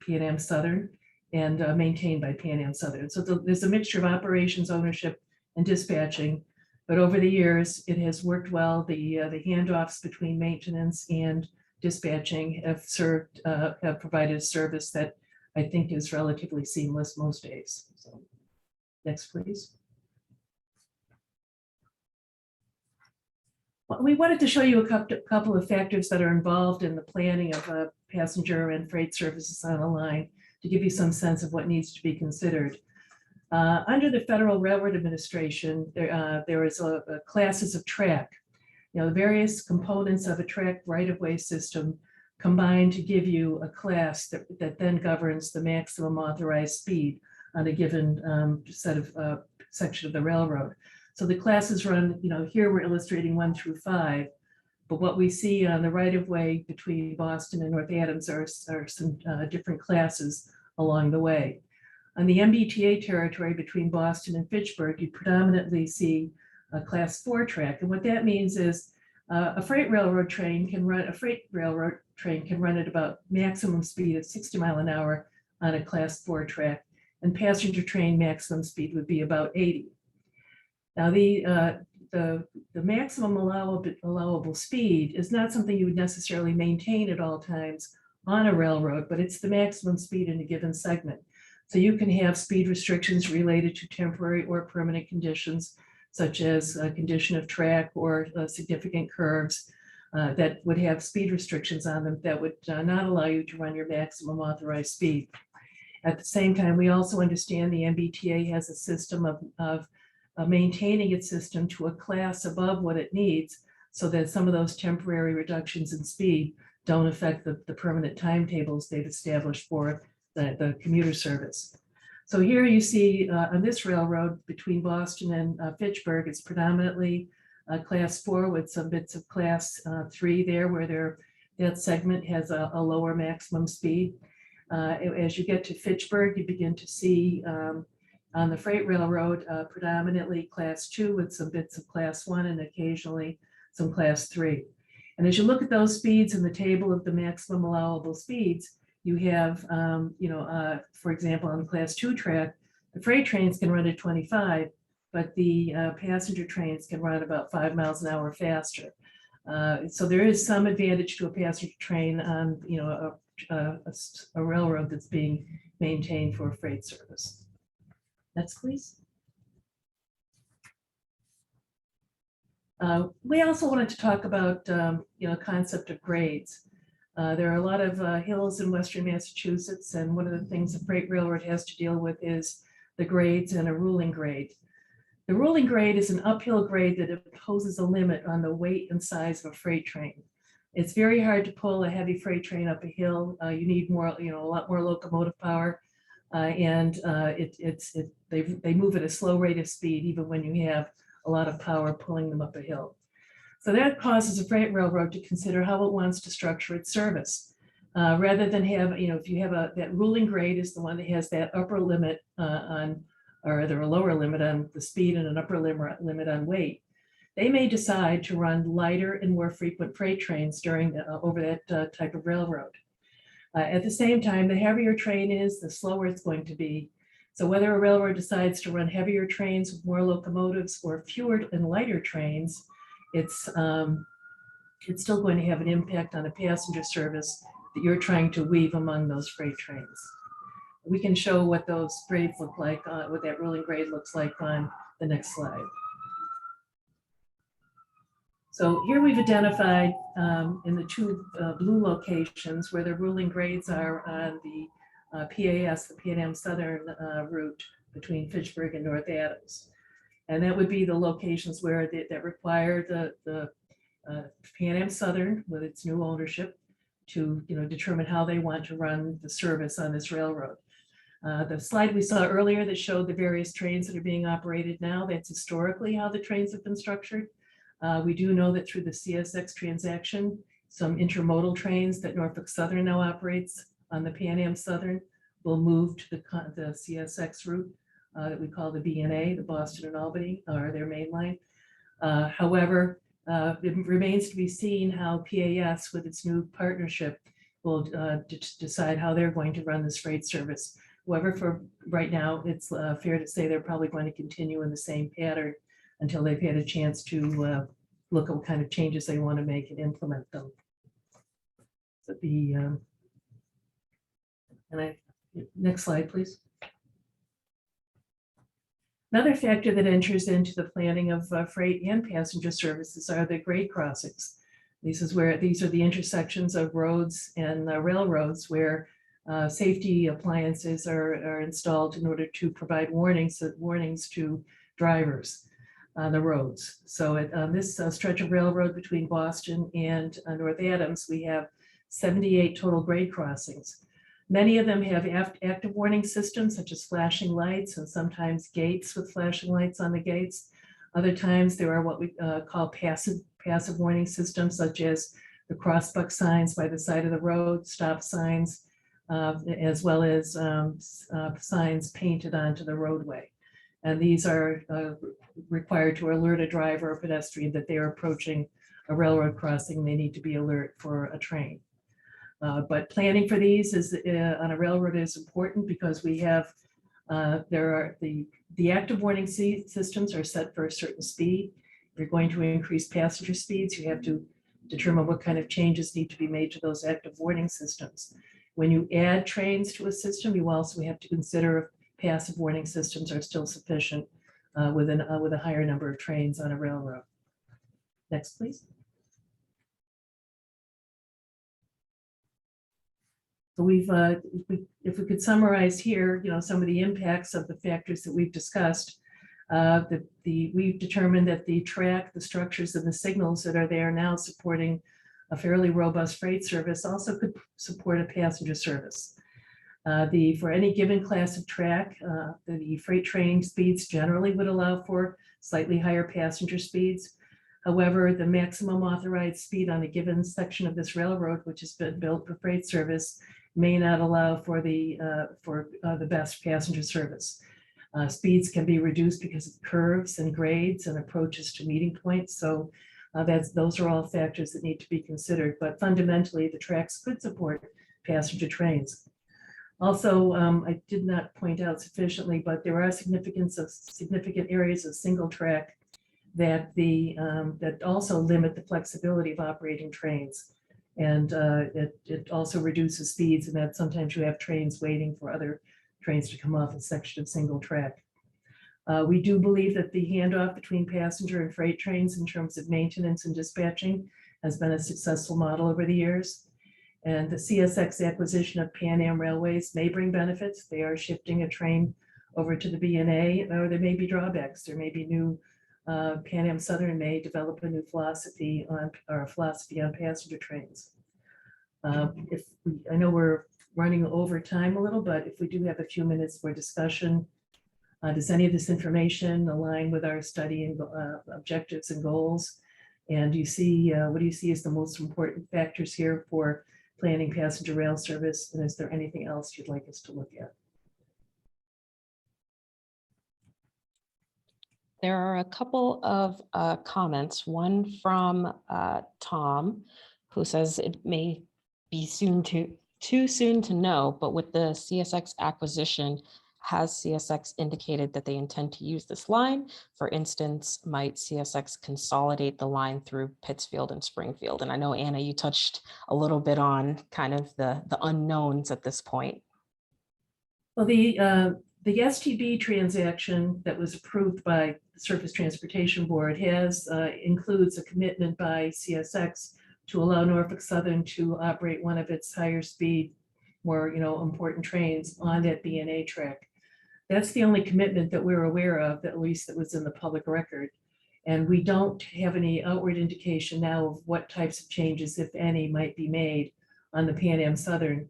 Am Southern and maintained by Pan Am Southern. So there's a mixture of operations, ownership, and dispatching. But over the years, it has worked well. The handoffs between maintenance and dispatching have provided a service that I think is relatively seamless most days. So, next, please. Well, we wanted to show you a couple of factors that are involved in the planning of passenger and freight services on a line to give you some sense of what needs to be considered. Under the Federal Railroad Administration, there is classes of track. You know, the various components of a track right-of-way system combine to give you a class that then governs the maximum authorized speed on a given section of the railroad. So the classes run, you know, here we're illustrating 1 through 5, but what we see on the right-of-way between Boston and North Adams are some different classes along the way. On the MBTA territory between Boston and Fitchburg, you predominantly see a class 4 track. And what that means is a freight railroad train can run at about maximum speed of 60 miles an hour on a class 4 track. and passenger train maximum speed would be about 80. Now, the maximum allowable speed is not something you would necessarily maintain at all times on a railroad, but it's the maximum speed in a given segment. So you can have speed restrictions related to temporary or permanent conditions, such as a condition of track or significant curves that would have speed restrictions on them that would not allow you to run your maximum authorized speed. At the same time, we also understand the MBTA has a system of maintaining its system to a class above what it needs, so that some of those temporary reductions in speed don't affect the permanent timetables they've established for the commuter service. So here you see on this railroad between Boston and Fitchburg, it's predominantly class 4 with some bits of class 3 there, where that segment has a lower maximum speed. As you get to Fitchburg, you begin to see on the freight railroad predominantly class 2 with some bits of class 1 and occasionally some class 3. And as you look at those speeds in the table of the maximum allowable speeds, you have, for example, on the class 2 track, the freight trains can run at 25, but the passenger trains can run about 5 miles an hour faster. So there is some advantage to a passenger train on, a railroad that's being maintained for freight service. Next, please. We also wanted to talk about, concept of grades. There are a lot of hills in Western Massachusetts, and one of the things the freight railroad has to deal with is the grades and a ruling grade. The ruling grade is an uphill grade that imposes a limit on the weight and size of a freight train. It's very hard to pull a heavy freight train up a hill. You need more, a lot more locomotive power, and they move at a slow rate of speed, even when you have a lot of power pulling them up a hill. So that causes a freight railroad to consider how it wants to structure its service. Rather than have, if you have that ruling grade is the one that has that upper limit or there a lower limit on the speed and an upper limit on weight, they may decide to run lighter and more frequent freight trains over that type of railroad. At the same time, the heavier train is, the slower it's going to be. So whether a railroad decides to run heavier trains with more locomotives or fewer and lighter trains, it's still going to have an impact on the passenger service that you're trying to weave among those freight trains. We can show what those grades look like, what that ruling grade looks like on the next slide. So here we've identified in the two blue locations where the ruling grades are on the PAS, the Pan-Am Southern route between Fitchburg and North Adams. And that would be the locations where that require the Pan-Am Southern with its new ownership to determine how they want to run the service on this railroad. The slide we saw earlier that showed the various trains that are being operated now, that's historically how the trains have been structured. We do know that through the CSX transaction, some intermodal trains that Norfolk Southern now operates on the Pan-Am Southern will move to the CSX route that we call the BNA, the Boston and Albany, or their main line. However, it remains to be seen how PAS with its new partnership will decide how they're going to run this freight service. However, for right now, it's fair to say they're probably going to continue in the same pattern until they've had a chance to look at what kind of changes they want to make and implement them. So next slide, please. Another factor that enters into the planning of freight and passenger services are the grade crossings. These are the intersections of roads and railroads where safety appliances are installed in order to provide warnings to drivers on the roads. So on this stretch of railroad between Boston and North Adams, we have 78 total grade crossings. Many of them have active warning systems such as flashing lights and sometimes gates with flashing lights on the gates. Other times there are what we call passive warning systems such as the crossbuck signs by the side of the road, stop signs, as well as signs painted onto the roadway. And these are required to alert a driver or pedestrian that they are approaching a railroad crossing. They need to be alert for a train. But planning for these on a railroad is important because we have There are the active warning systems are set for a certain speed. If you're going to increase passenger speeds, you have to determine what kind of changes need to be made to those active warning systems. When you add trains to a system, you also have to consider if passive warning systems are still sufficient with a higher number of trains on a railroad. Next, please. So if we could summarize here, some of the impacts of the factors that we've discussed, we've determined that the track, the structures and the signals that are there now supporting a fairly robust freight service also could support a passenger service. For any given class of track, the freight train speeds generally would allow for slightly higher passenger speeds. However, the maximum authorized speed on a given section of this railroad, which has been built for freight service, may not allow for the best passenger service. Speeds can be reduced because of curves and grades and approaches to meeting points. So those are all factors that need to be considered. But fundamentally, the tracks could support passenger trains. Also, I did not point out sufficiently, but there are significant areas of single track that also limit the flexibility of operating trains. And it also reduces speeds, and that sometimes you have trains waiting for other trains to come off a section of single track. We do believe that the handoff between passenger and freight trains in terms of maintenance and dispatching has been a successful model over the years. And the CSX acquisition of Pan Am Railways may bring benefits. They are shifting a train over to the BNA, or there may be drawbacks. There may be new, Pan Am Southern may develop a new philosophy on passenger trains. I know we're running over time a little, but if we do have a few minutes for discussion, does any of this information align with our study and objectives and goals? And what do you see as the most important factors here for planning passenger rail service? And is there anything else you'd like us to look at? There are a couple of comments, one from Tom, who says it may be too soon to know, but with the CSX acquisition, has CSX indicated that they intend to use this line? For instance, might CSX consolidate the line through Pittsfield and Springfield? And I know, Anna, you touched a little bit on kind of the unknowns at this point. Well, the STB transaction that was approved by the Surface Transportation Board includes a commitment by CSX to allow Norfolk Southern to operate one of its higher speed, more important trains on that BNA track. That's the only commitment that we're aware of, at least that was in the public record. And we don't have any outward indication now of what types of changes, if any, might be made on the Pan Am Southern.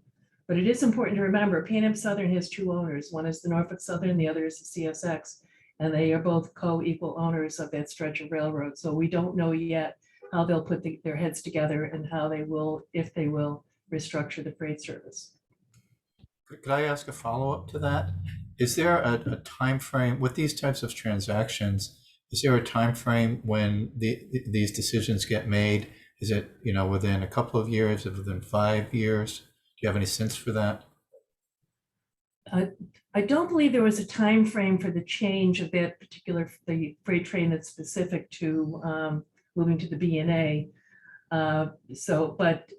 But it is important to remember, Pan Am Southern has two owners. One is the Norfolk Southern, the other is the CSX, and they are both co-equal owners of that stretch of railroad. So we don't know yet how they'll put their heads together and how they will, if they will, restructure the freight service. Could I ask a follow-up to that? Is there a time frame with these types of transactions? Is there a time frame when these decisions get made? Is it within a couple of years, within 5 years? Do you have any sense for that? I don't believe there was a time frame for the change of that particular freight train that's specific to moving to the BNA. But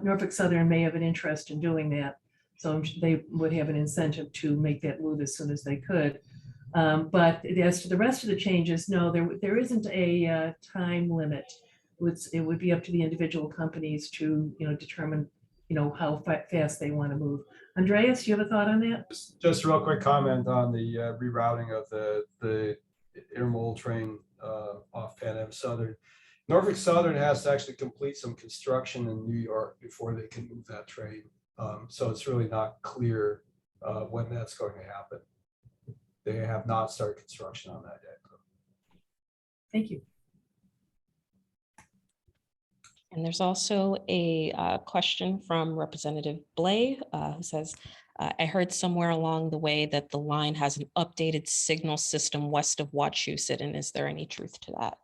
Norfolk Southern may have an interest in doing that. So they would have an incentive to make that move as soon as they could. But as to the rest of the changes, no, there isn't a time limit. It would be up to the individual companies to determine how fast they want to move. Andreas, do you have a thought on that? Just a real quick comment on the rerouting of the intermodal train off Pan Am Southern. Norfolk Southern has to actually complete some construction in New York before they can move that train. So it's really not clear when that's going to happen. They have not started construction on that yet. Thank you. And there's also a question from Representative Blay, who says, I heard somewhere along the way that the line has an updated signal system west of Wachusett, and is there any truth to that?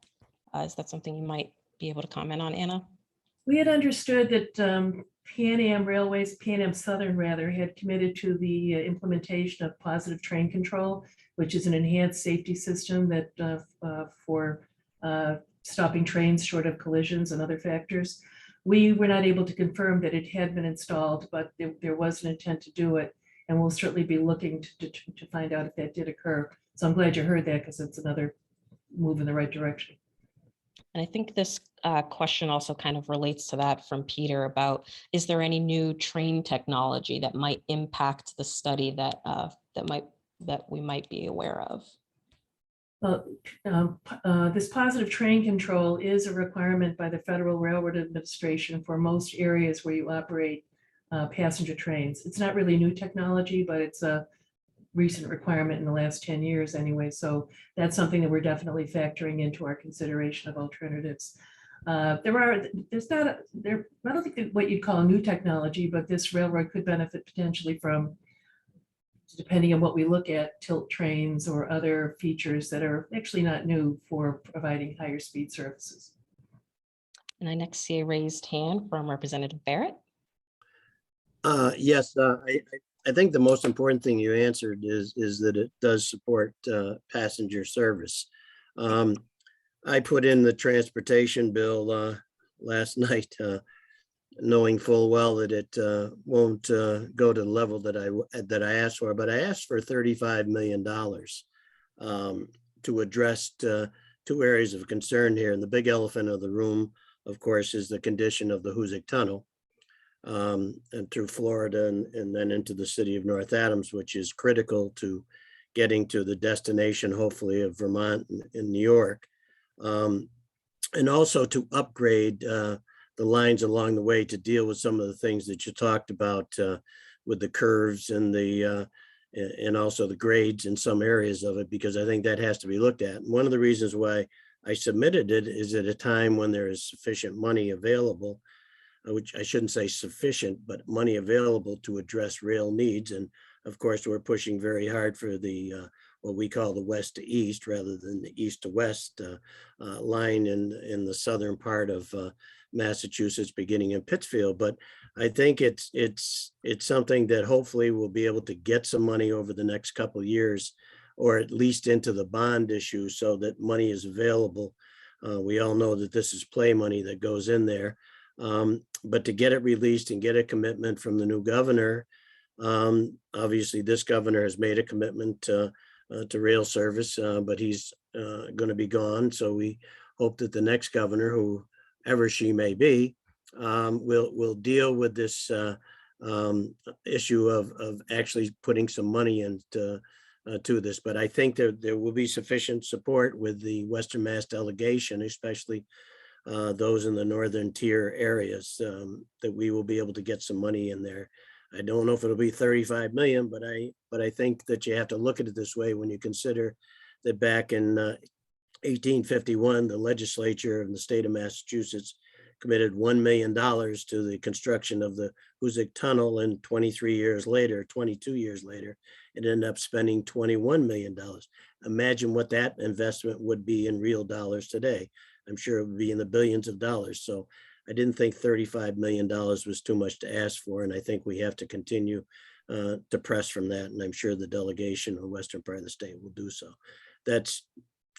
Is that something you might be able to comment on, Anna? We had understood that Pan Am Railways, Pan Am Southern rather, had committed to the implementation of positive train control, which is an enhanced safety system that for stopping trains short of collisions and other factors. We were not able to confirm that it had been installed, but there was an intent to do it. And we'll certainly be looking to find out if that did occur. So I'm glad you heard that, because it's another move in the right direction. And I think this question also kind of relates to that from Peter about, is there any new train technology that might impact the study that that we might be aware of? This positive train control is a requirement by the Federal Railroad Administration for most areas where you operate passenger trains. It's not really new technology, but it's a recent requirement in the last 10 years anyway. So that's something that we're definitely factoring into our consideration of alternatives. I don't think what you'd call new technology, but this railroad could benefit potentially from, depending on what we look at, tilt trains or other features that are actually not new for providing higher speed services. And I next see a raised hand from Representative Barrett. Yes, I think the most important thing you answered is that it does support passenger service. I put in the transportation bill last night, knowing full well that it won't go to the level that I asked for, but I asked for $35 million to address two areas of concern here. And the big elephant of the room, of course, is the condition of the Hoosick Tunnel and through Florida and then into the city of North Adams, which is critical to getting to the destination, hopefully, of Vermont and New York. And also to upgrade the lines along the way to deal with some of the things that you talked about with the curves and and also the grades in some areas of it, because I think that has to be looked at. And one of the reasons why I submitted it is at a time when there is sufficient money available, which I shouldn't say sufficient, but money available to address rail needs. And of course, we're pushing very hard for the what we call the west to east rather than the east to west line in the southern part of Massachusetts, beginning in Pittsfield. But I think it's something that hopefully we'll be able to get some money over the next couple of years, or at least into the bond issue, so that money is available. We all know that this is play money that goes in there. But to get it released and get a commitment from the new governor, obviously this governor has made a commitment to rail service, but he's going to be gone. So we hope that the next governor, whoever she may be, will deal with this issue of actually putting some money into to this. But I think there will be sufficient support with the Western Mass delegation, especially those in the northern tier areas, that we will be able to get some money in there. I don't know if it'll be 35 million, but I think that you have to look at it this way when you consider that back in 1851, the legislature of the state of Massachusetts committed $1 million to the construction of the Hoosick Tunnel, and 22 years later, it ended up spending $21 million. Imagine what that investment would be in real dollars today. I'm sure it would be in the billions of dollars. So I didn't think $35 million was too much to ask for. And I think we have to continue to press from that. And I'm sure the delegation in the western part of the state will do so. That's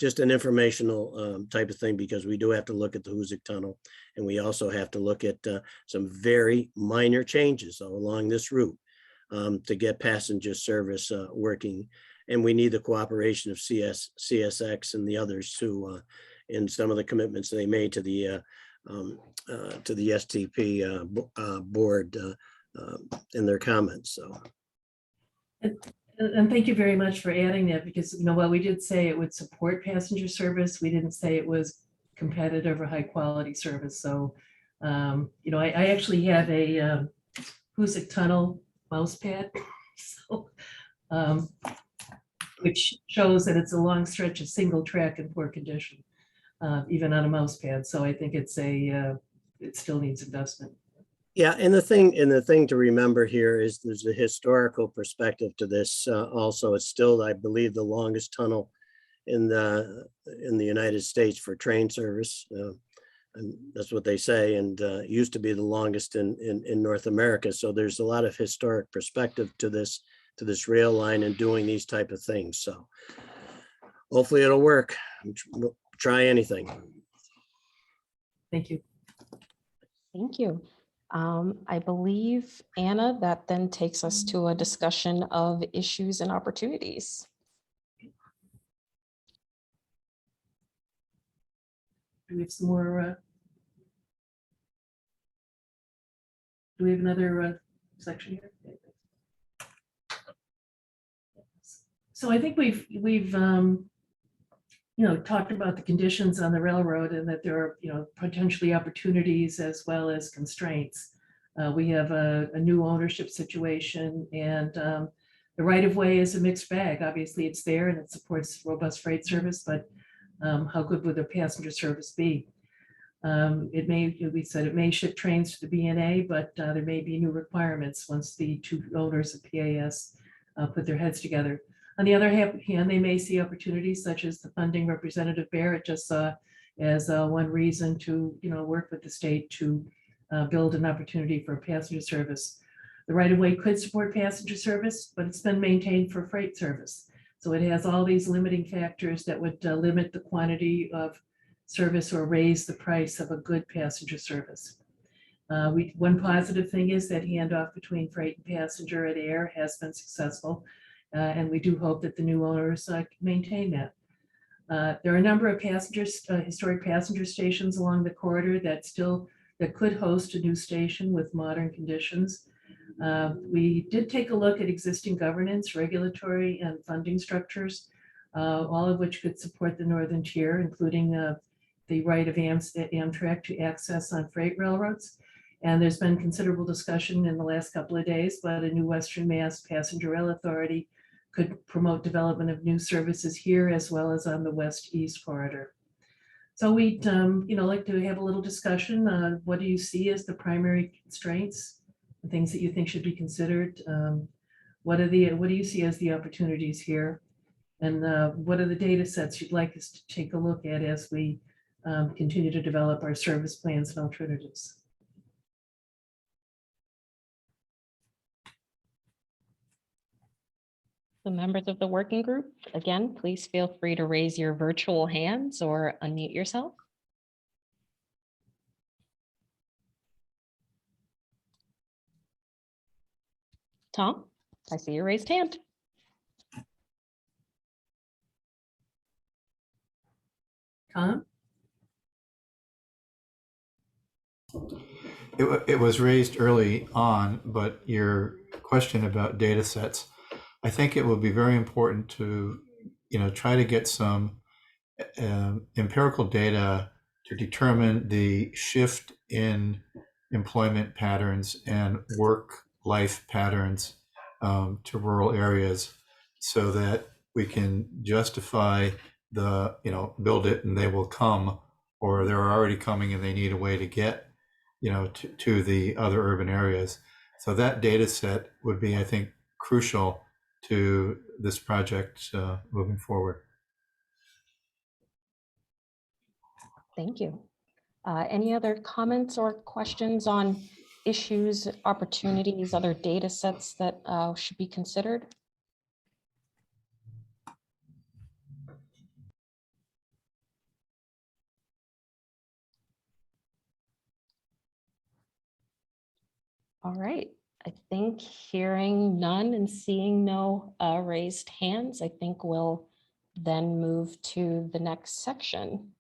just an informational type of thing, because we do have to look at the Hoosick Tunnel, and we also have to look at some very minor changes along this route to get passenger service working. And we need the cooperation of CSX and the others too, in some of the commitments they made to the STP board in their comments. So. And thank you very much for adding that, because, while we did say it would support passenger service, we didn't say it was competitive or high quality service. So, I actually have a Hoosick Tunnel mouse pad, so, which shows that it's a long stretch of single track in poor condition, even on a mouse pad. So I think it still needs investment. Yeah, and the thing to remember here is there's a historical perspective to this. Also, it's still, I believe, the longest tunnel in the United States for train service. And that's what they say, and it used to be the longest in North America. So there's a lot of historic perspective to this rail line and doing these type of things. So hopefully it'll work. We'll try anything. Thank you. Thank you. I believe, Anna, that then takes us to a discussion of issues and opportunities. Do we have some more? Do we have another section here? So I think we've talked about the conditions on the railroad and that there are potentially opportunities as well as constraints. We have a new ownership situation, and the right of way is a mixed bag. Obviously, it's there and it supports robust freight service, but how good would the passenger service be? We said it may ship trains to the BNA, but there may be new requirements once the two owners of PAS put their heads together. On the other hand, they may see opportunities such as the funding Representative Barrett just saw as one reason to work with the state to build an opportunity for passenger service. The right of way could support passenger service, but it's been maintained for freight service. So it has all these limiting factors that would limit the quantity of service or raise the price of a good passenger service. One positive thing is that handoff between freight and passenger at air has been successful, and we do hope that the new owners maintain that. There are a number of historic passenger stations along the corridor that could host a new station with modern conditions. We did take a look at existing governance, regulatory, and funding structures, all of which could support the northern tier, including the right of Amtrak to access on freight railroads. And there's been considerable discussion in the last couple of days, but a new Western Mass Passenger Rail Authority could promote development of new services here as well as on the west-east corridor. So we'd like to have a little discussion on what do you see as the primary constraints, the things that you think should be considered. What do you see as the opportunities here? And what are the data sets you'd like us to take a look at as we continue to develop our service plans and alternatives? The members of the working group, again, please feel free to raise your virtual hands or unmute yourself. Tom, I see your raised hand. Tom? It was raised early on, but your question about data sets, I think it will be very important to, try to get some empirical data to determine the shift in employment patterns and work-life patterns to rural areas, so that we can justify the, build it and they will come, or they're already coming and they need a way to get, to the other urban areas. So that data set would be, I think, crucial to this project moving forward. Thank you. Any other comments or questions on issues, opportunities, other data sets that should be considered? All right. I think hearing none and seeing no raised hands, I think we'll then move to the next section.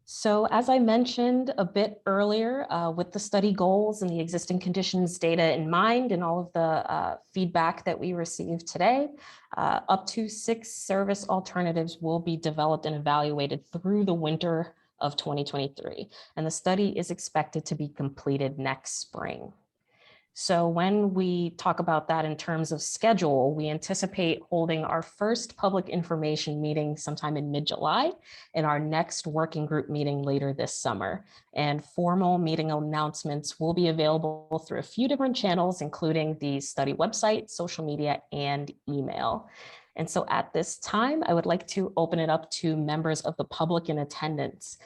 So as I mentioned a bit earlier, with the study goals and the existing conditions data in mind and all of the feedback that we received today, up to 6 service alternatives will be developed and evaluated through the winter of 2023. And the study is expected to be completed next spring. So when we talk about that in terms of schedule, we anticipate holding our first public information meeting sometime in mid-July and our next working group meeting later this summer. And formal meeting announcements will be available through a few different channels, including the study website, social media, and email. And so at this time, I would like to open it up to members of the public in attendance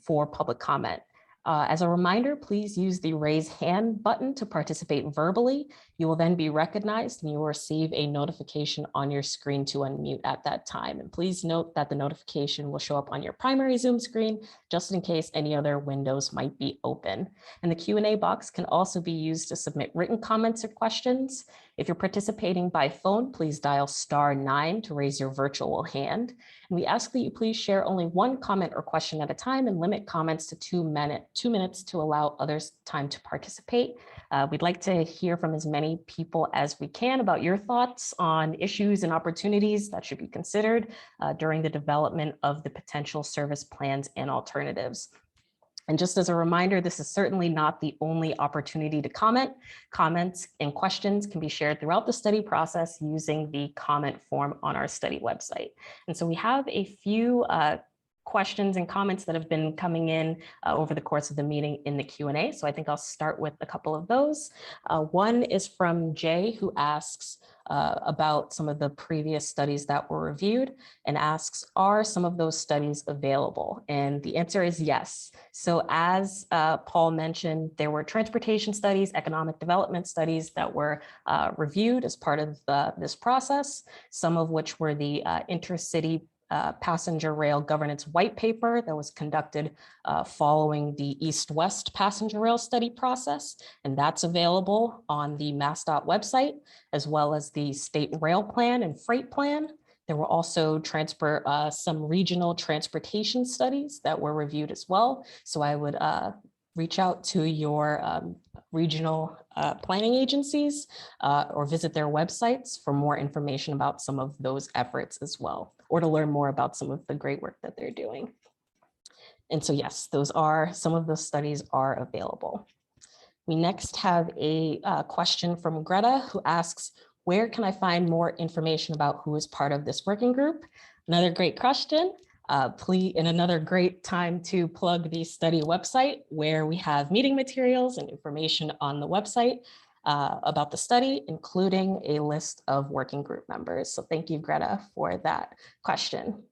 for public comment. As a reminder, please use the raise hand button to participate verbally. You will then be recognized and you will receive a notification on your screen to unmute at that time. And please note that the notification will show up on your primary Zoom screen, just in case any other windows might be open. And the Q&A box can also be used to submit written comments or questions. If you're participating by phone, please dial *9 to raise your virtual hand. And we ask that you please share only one comment or question at a time and limit comments to 2 minutes to allow others time to participate. We'd like to hear from as many people as we can about your thoughts on issues and opportunities that should be considered during the development of the potential service plans and alternatives. And just as a reminder, this is certainly not the only opportunity to comment. Comments and questions can be shared throughout the study process using the comment form on our study website. And so we have a few questions and comments that have been coming in over the course of the meeting in the Q&A. So I think I'll start with a couple of those. One is from Jay, who asks about some of the previous studies that were reviewed and asks, are some of those studies available? And the answer is yes. So as Paul mentioned, there were transportation studies, economic development studies that were reviewed as part of this process, some of which were the intercity passenger rail governance white paper that was conducted following the East-West passenger rail study process. And that's available on the MassDOT website, as well as the state rail plan and freight plan. There were also some regional transportation studies that were reviewed as well. So I would reach out to your regional planning agencies or visit their websites for more information about some of those efforts as well, or to learn more about some of the great work that they're doing. And so yes, some of those studies are available. We next have a question from Greta, who asks, where can I find more information about who is part of this working group? Another great question. And another great time to plug the study website, where we have meeting materials and information on the website about the study, including a list of working group members. So thank you, Greta, for that question.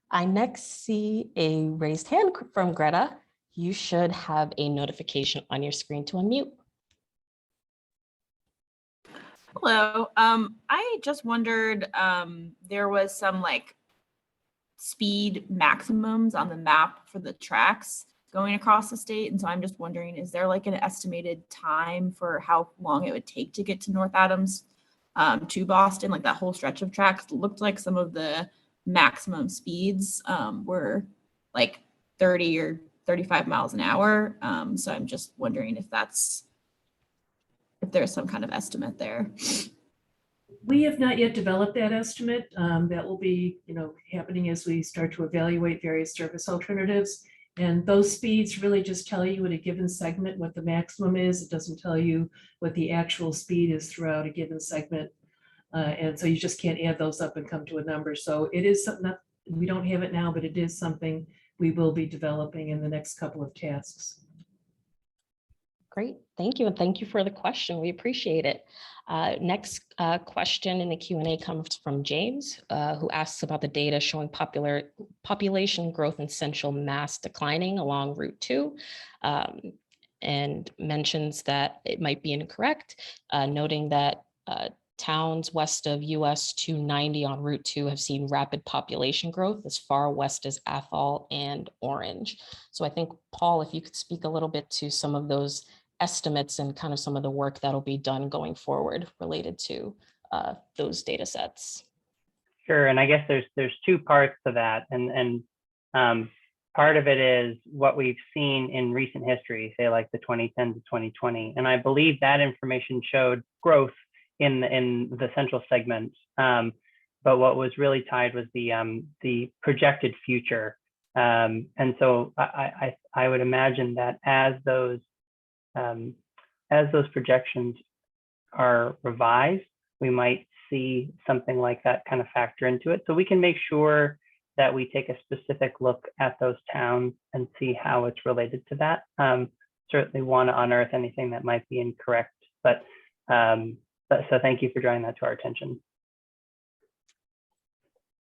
I next see a raised hand from Greta. You should have a notification on your screen to unmute. Hello. I just wondered, there was some speed maximums on the map for the tracks going across the state. And so I'm just wondering, is there an estimated time for how long it would take to get to North Adams to Boston? That whole stretch of tracks looked like some of the maximum speeds were 30 or 35 miles an hour. So I'm just wondering if there's some kind of estimate there. We have not yet developed that estimate. That will be, happening as we start to evaluate various service alternatives. And those speeds really just tell you in a given segment what the maximum is. It doesn't tell you what the actual speed is throughout a given segment. And so you just can't add those up and come to a number. So it is something that we don't have it now, but it is something we will be developing in the next couple of tasks. Great, thank you. And thank you for the question. We appreciate it. Next question in the Q&A comes from James, who asks about the data showing population growth in Central Mass declining along Route 2, and mentions that it might be incorrect, noting that towns west of US 290 on Route 2 have seen rapid population growth as far west as Athol and Orange. So I think, Paul, if you could speak a little bit to some of those estimates and kind of some of the work that'll be done going forward related to those data sets. Sure, and I guess there's two parts to that, and part of it is what we've seen in recent history, say the 2010 to 2020, and I believe that information showed growth in the central segment, but what was really tied was the projected future, and so I would imagine that as those projections are revised, we might see something like that kind of factor into it. So we can make sure that we take a specific look at those towns and see how it's related to that. Certainly want to unearth anything that might be incorrect, but so thank you for drawing that to our attention.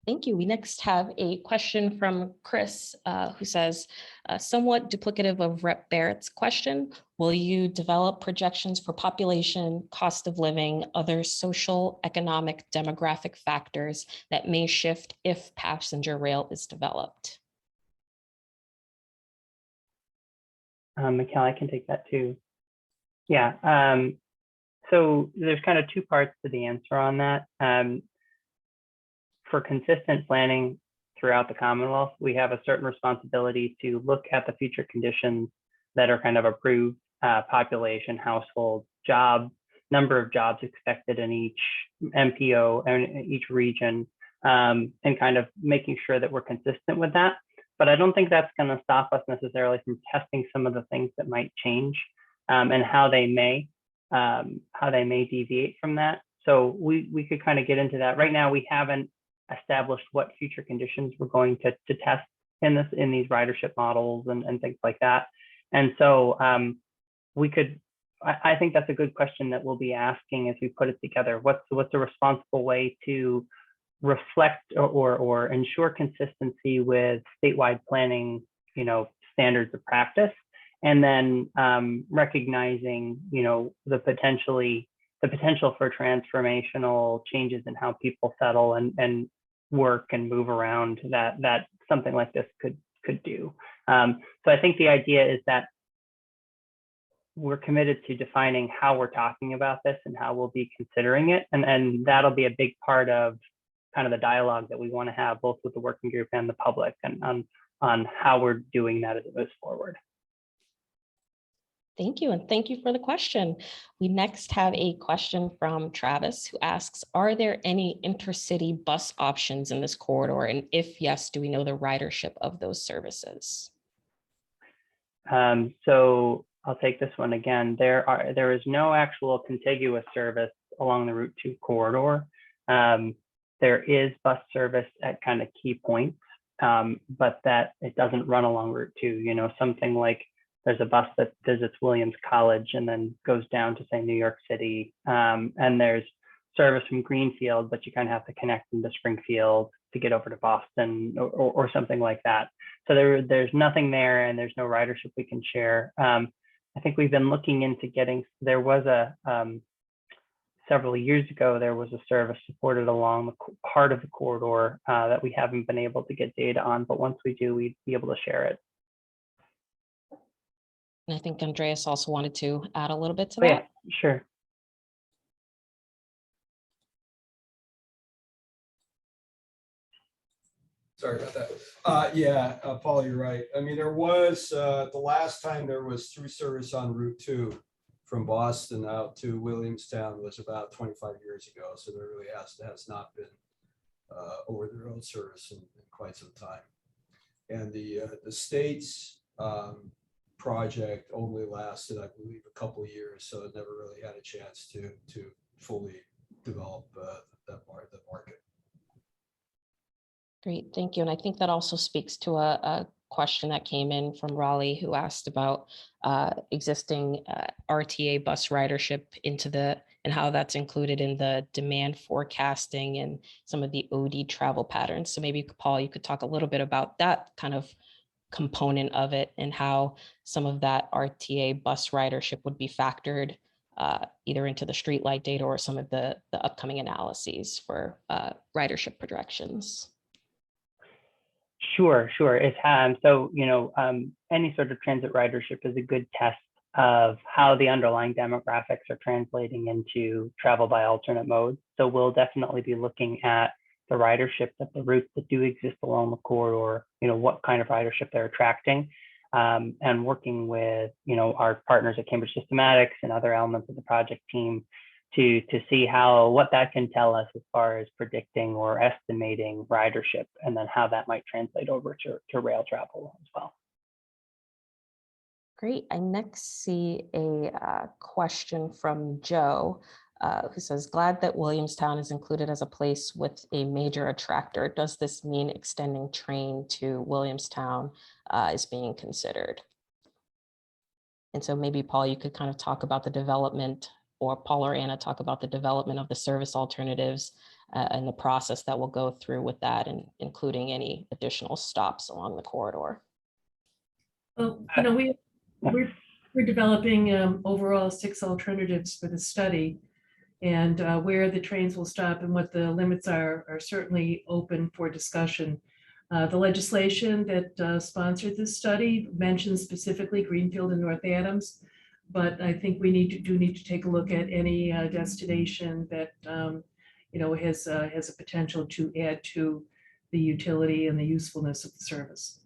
Thank you. We next have a question from Chris, who says, somewhat duplicative of Rep. Barrett's question, will you develop projections for population, cost of living, other social, economic, demographic factors that may shift if passenger rail is developed? Mikhail, I can take that too. Yeah, so there's kind of two parts to the answer on that. For consistent planning throughout the Commonwealth, we have a certain responsibility to look at the future conditions that are kind of approved, population, household, job, number of jobs expected in each MPO and each region, and kind of making sure that we're consistent with that. But I don't think that's going to stop us necessarily from testing some of the things that might change, and how they may deviate from that. So we could kind of get into that. Right now, we haven't established what future conditions we're going to test in these ridership models and things like that. And so I think that's a good question that we'll be asking as we put it together. What's a responsible way to reflect or ensure consistency with statewide planning, standards of practice, and then recognizing, the potential for transformational changes in how people settle and work and move around that something like this could do. So I think the idea is that we're committed to defining how we're talking about this and how we'll be considering it. And that'll be a big part of kind of the dialogue that we want to have both with the working group and the public and on how we're doing that as it moves forward. Thank you, and thank you for the question. We next have a question from Travis, who asks, are there any intercity bus options in this corridor? And if yes, do we know the ridership of those services? So I'll take this one again. There is no actual contiguous service along the Route 2 corridor. There is bus service at kind of key points, but that it doesn't run along Route 2. Something like there's a bus that visits Williams College and then goes down to, say, New York City. And there's service from Greenfield, but you kind of have to connect into Springfield to get over to Boston or something like that. So there's nothing there, and there's no ridership we can share. I think we've been looking into there was several years ago, there was a service supported along the part of the corridor that we haven't been able to get data on, but once we do, we'd be able to share it. And I think Andreas also wanted to add a little bit to Oh, that. yeah, sure. Sorry about that. Paul, you're right. I mean, there was, the last time there was through service on Route 2 from Boston out to Williamstown was about 25 years ago. So there really has not been over the road service in quite some time. And the state's project only lasted, I believe, a couple of years. So it never really had a chance to fully develop the market. Great, thank you. And I think that also speaks to a question that came in from Raleigh, who asked about existing RTA bus ridership and how that's included in the demand forecasting and some of the OD travel patterns. So maybe, Paul, you could talk a little bit about that kind of component of it and how some of that RTA bus ridership would be factored either into the streetlight data or some of the upcoming analyses for ridership projections. Sure. So, any sort of transit ridership is a good test of how the underlying demographics are translating into travel by alternate modes. So we'll definitely be looking at the ridership at the routes that do exist along the corridor, what kind of ridership they're attracting, and working with, our partners at Cambridge Systematics and other elements of the project team to see what that can tell us as far as predicting or estimating ridership, and then how that might translate over to rail travel as well. Great. I next see a question from Joe, who says, glad that Williamstown is included as a place with a major attractor. Does this mean extending train to Williamstown is being considered? And so maybe, Paul, you could kind of talk about the development, or Paul or Anna talk about the development of the service alternatives and the process that will go through with that, and including any additional stops along the corridor. Well, we're developing overall 6 alternatives for the study. And where the trains will stop and what the limits are certainly open for discussion. The legislation that sponsored this study mentions specifically Greenfield and North Adams, but I think we do need to take a look at any destination that has a potential to add to the utility and the usefulness of the service.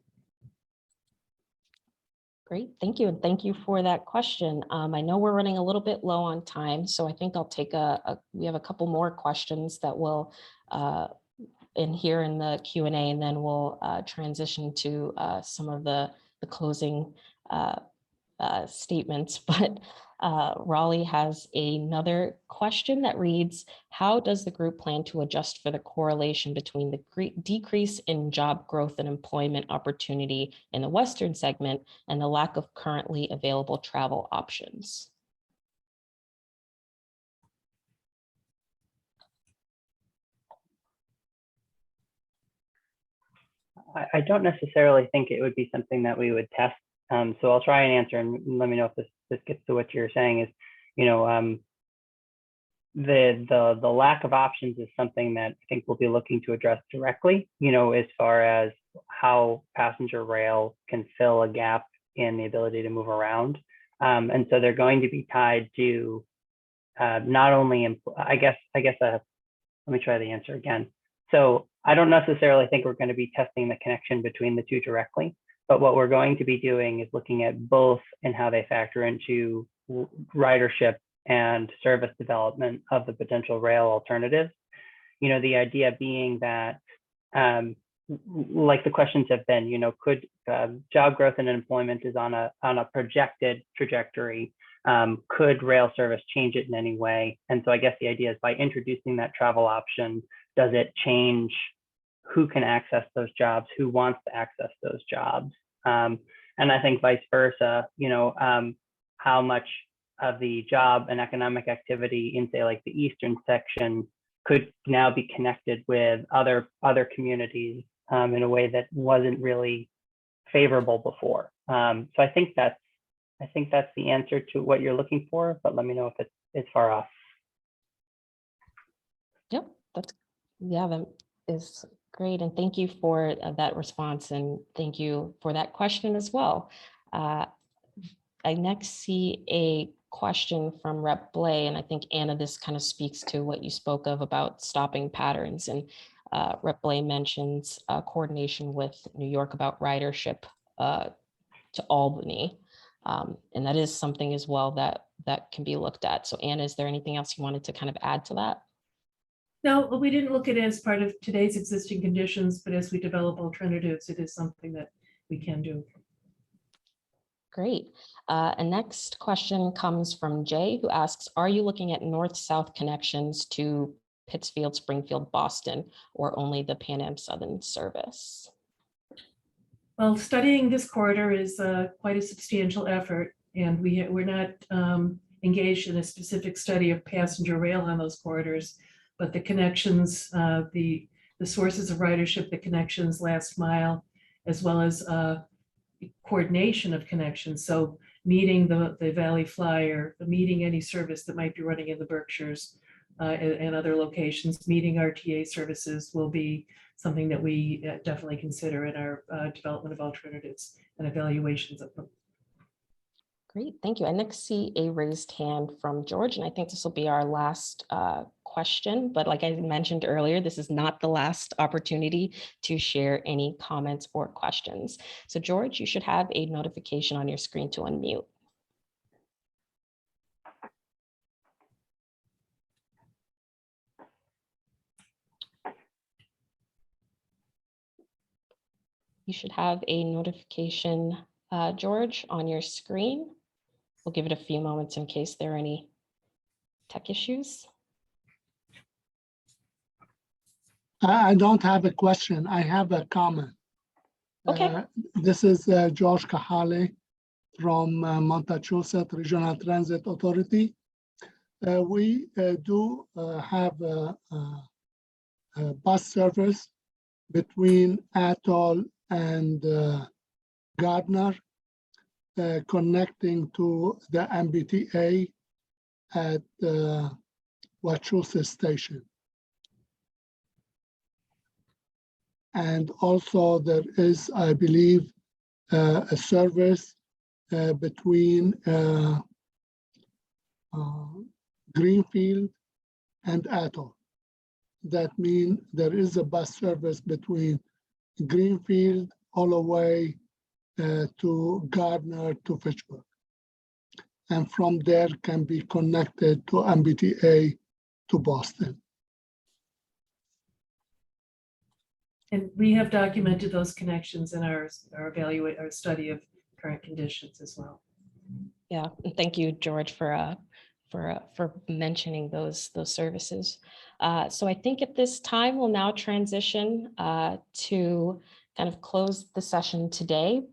Great, thank you. And thank you for that question. I know we're running a little bit low on time, so I think I'll take we have a couple more questions that we'll in here in the Q&A, and then we'll transition to some of the closing statements. But Raleigh has another question that reads, how does the group plan to adjust for the correlation between the decrease in job growth and employment opportunity in the Western segment and the lack of currently available travel options? I don't necessarily think it would be something that we would test. So I'll try and answer, and let me know if this gets to what you're saying. Is, the lack of options is something that I think we'll be looking to address directly, as far as how passenger rail can fill a gap in the ability to move around. And so they're going to be tied to not only, let me try the answer again. So I don't necessarily think we're going to be testing the connection between the two directly, but what we're going to be doing is looking at both and how they factor into ridership and service development of the potential rail alternatives. The idea being that, like the questions have been, could job growth and employment is on a projected trajectory. Could rail service change it in any way? And so I guess the idea is, by introducing that travel option, does it change who can access those jobs, who wants to access those jobs? And I think vice versa, how much of the job and economic activity in, say, like the Eastern section could now be connected with other communities in a way that wasn't really favorable before. So I think that's the answer to what you're looking for, but let me know if it's far off. Yep, that is great. And thank you for that response. And thank you for that question as well. I next see a question from Rep. Blay, and I think, Anna, this kind of speaks to what you spoke of about stopping patterns. And Rep. Blay mentions coordination with New York about ridership to Albany. And that is something as well that can be looked at. So Anna, is there anything else you wanted to kind of add to that? No, we didn't look at it as part of today's existing conditions, but as we develop alternatives, it is something that we can do. Great. And next question comes from Jay, who asks, are you looking at north-south connections to Pittsfield, Springfield, Boston, or only the Pan Am Southern service? Well, studying this corridor is quite a substantial effort, and we're not engaged in a specific study of passenger rail on those corridors, but the connections, the sources of ridership, the connections last mile, as well as coordination of connections. So meeting the Valley Flyer, meeting any service that might be running in the Berkshires and other locations, meeting RTA services will be something that we definitely consider in our development of alternatives and evaluations of them. Great, thank you. I next see a raised hand from George, and I think this will be our last question. But like I mentioned earlier, this is not the last opportunity to share any comments or questions. So George, you should have a notification on your screen to unmute. You should have a notification, George, on your screen. We'll give it a few moments in case there are any tech issues. I don't have a question. I have a comment. Okay. This is George Kahale from Montachusett Regional Transit Authority. We do have bus service between Atoll and Gardner, connecting to the MBTA at Wachusett Station. And also there is, I believe, a service between Greenfield and Atoll. That means there is a bus service between Greenfield all the way to Gardner to Fitchburg. And from there can be connected to MBTA to Boston. And we have documented those connections in our study of current conditions as well. Yeah, and thank you, George, for mentioning those services. So I think at this time we'll now transition to kind of close the session today.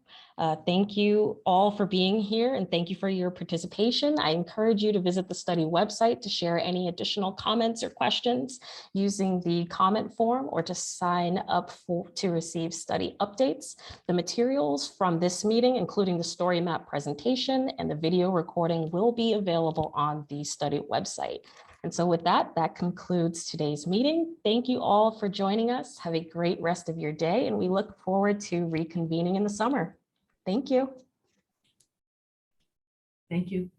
Thank you all for being here and thank you for your participation. I encourage you to visit the study website to share any additional comments or questions using the comment form or to sign up to receive study updates. The materials from this meeting, including the story map presentation and the video recording, will be available on the study website. And so with that, that concludes today's meeting. Thank you all for joining us. Have a great rest of your day, and we look forward to reconvening in the summer. Thank you. Thank you.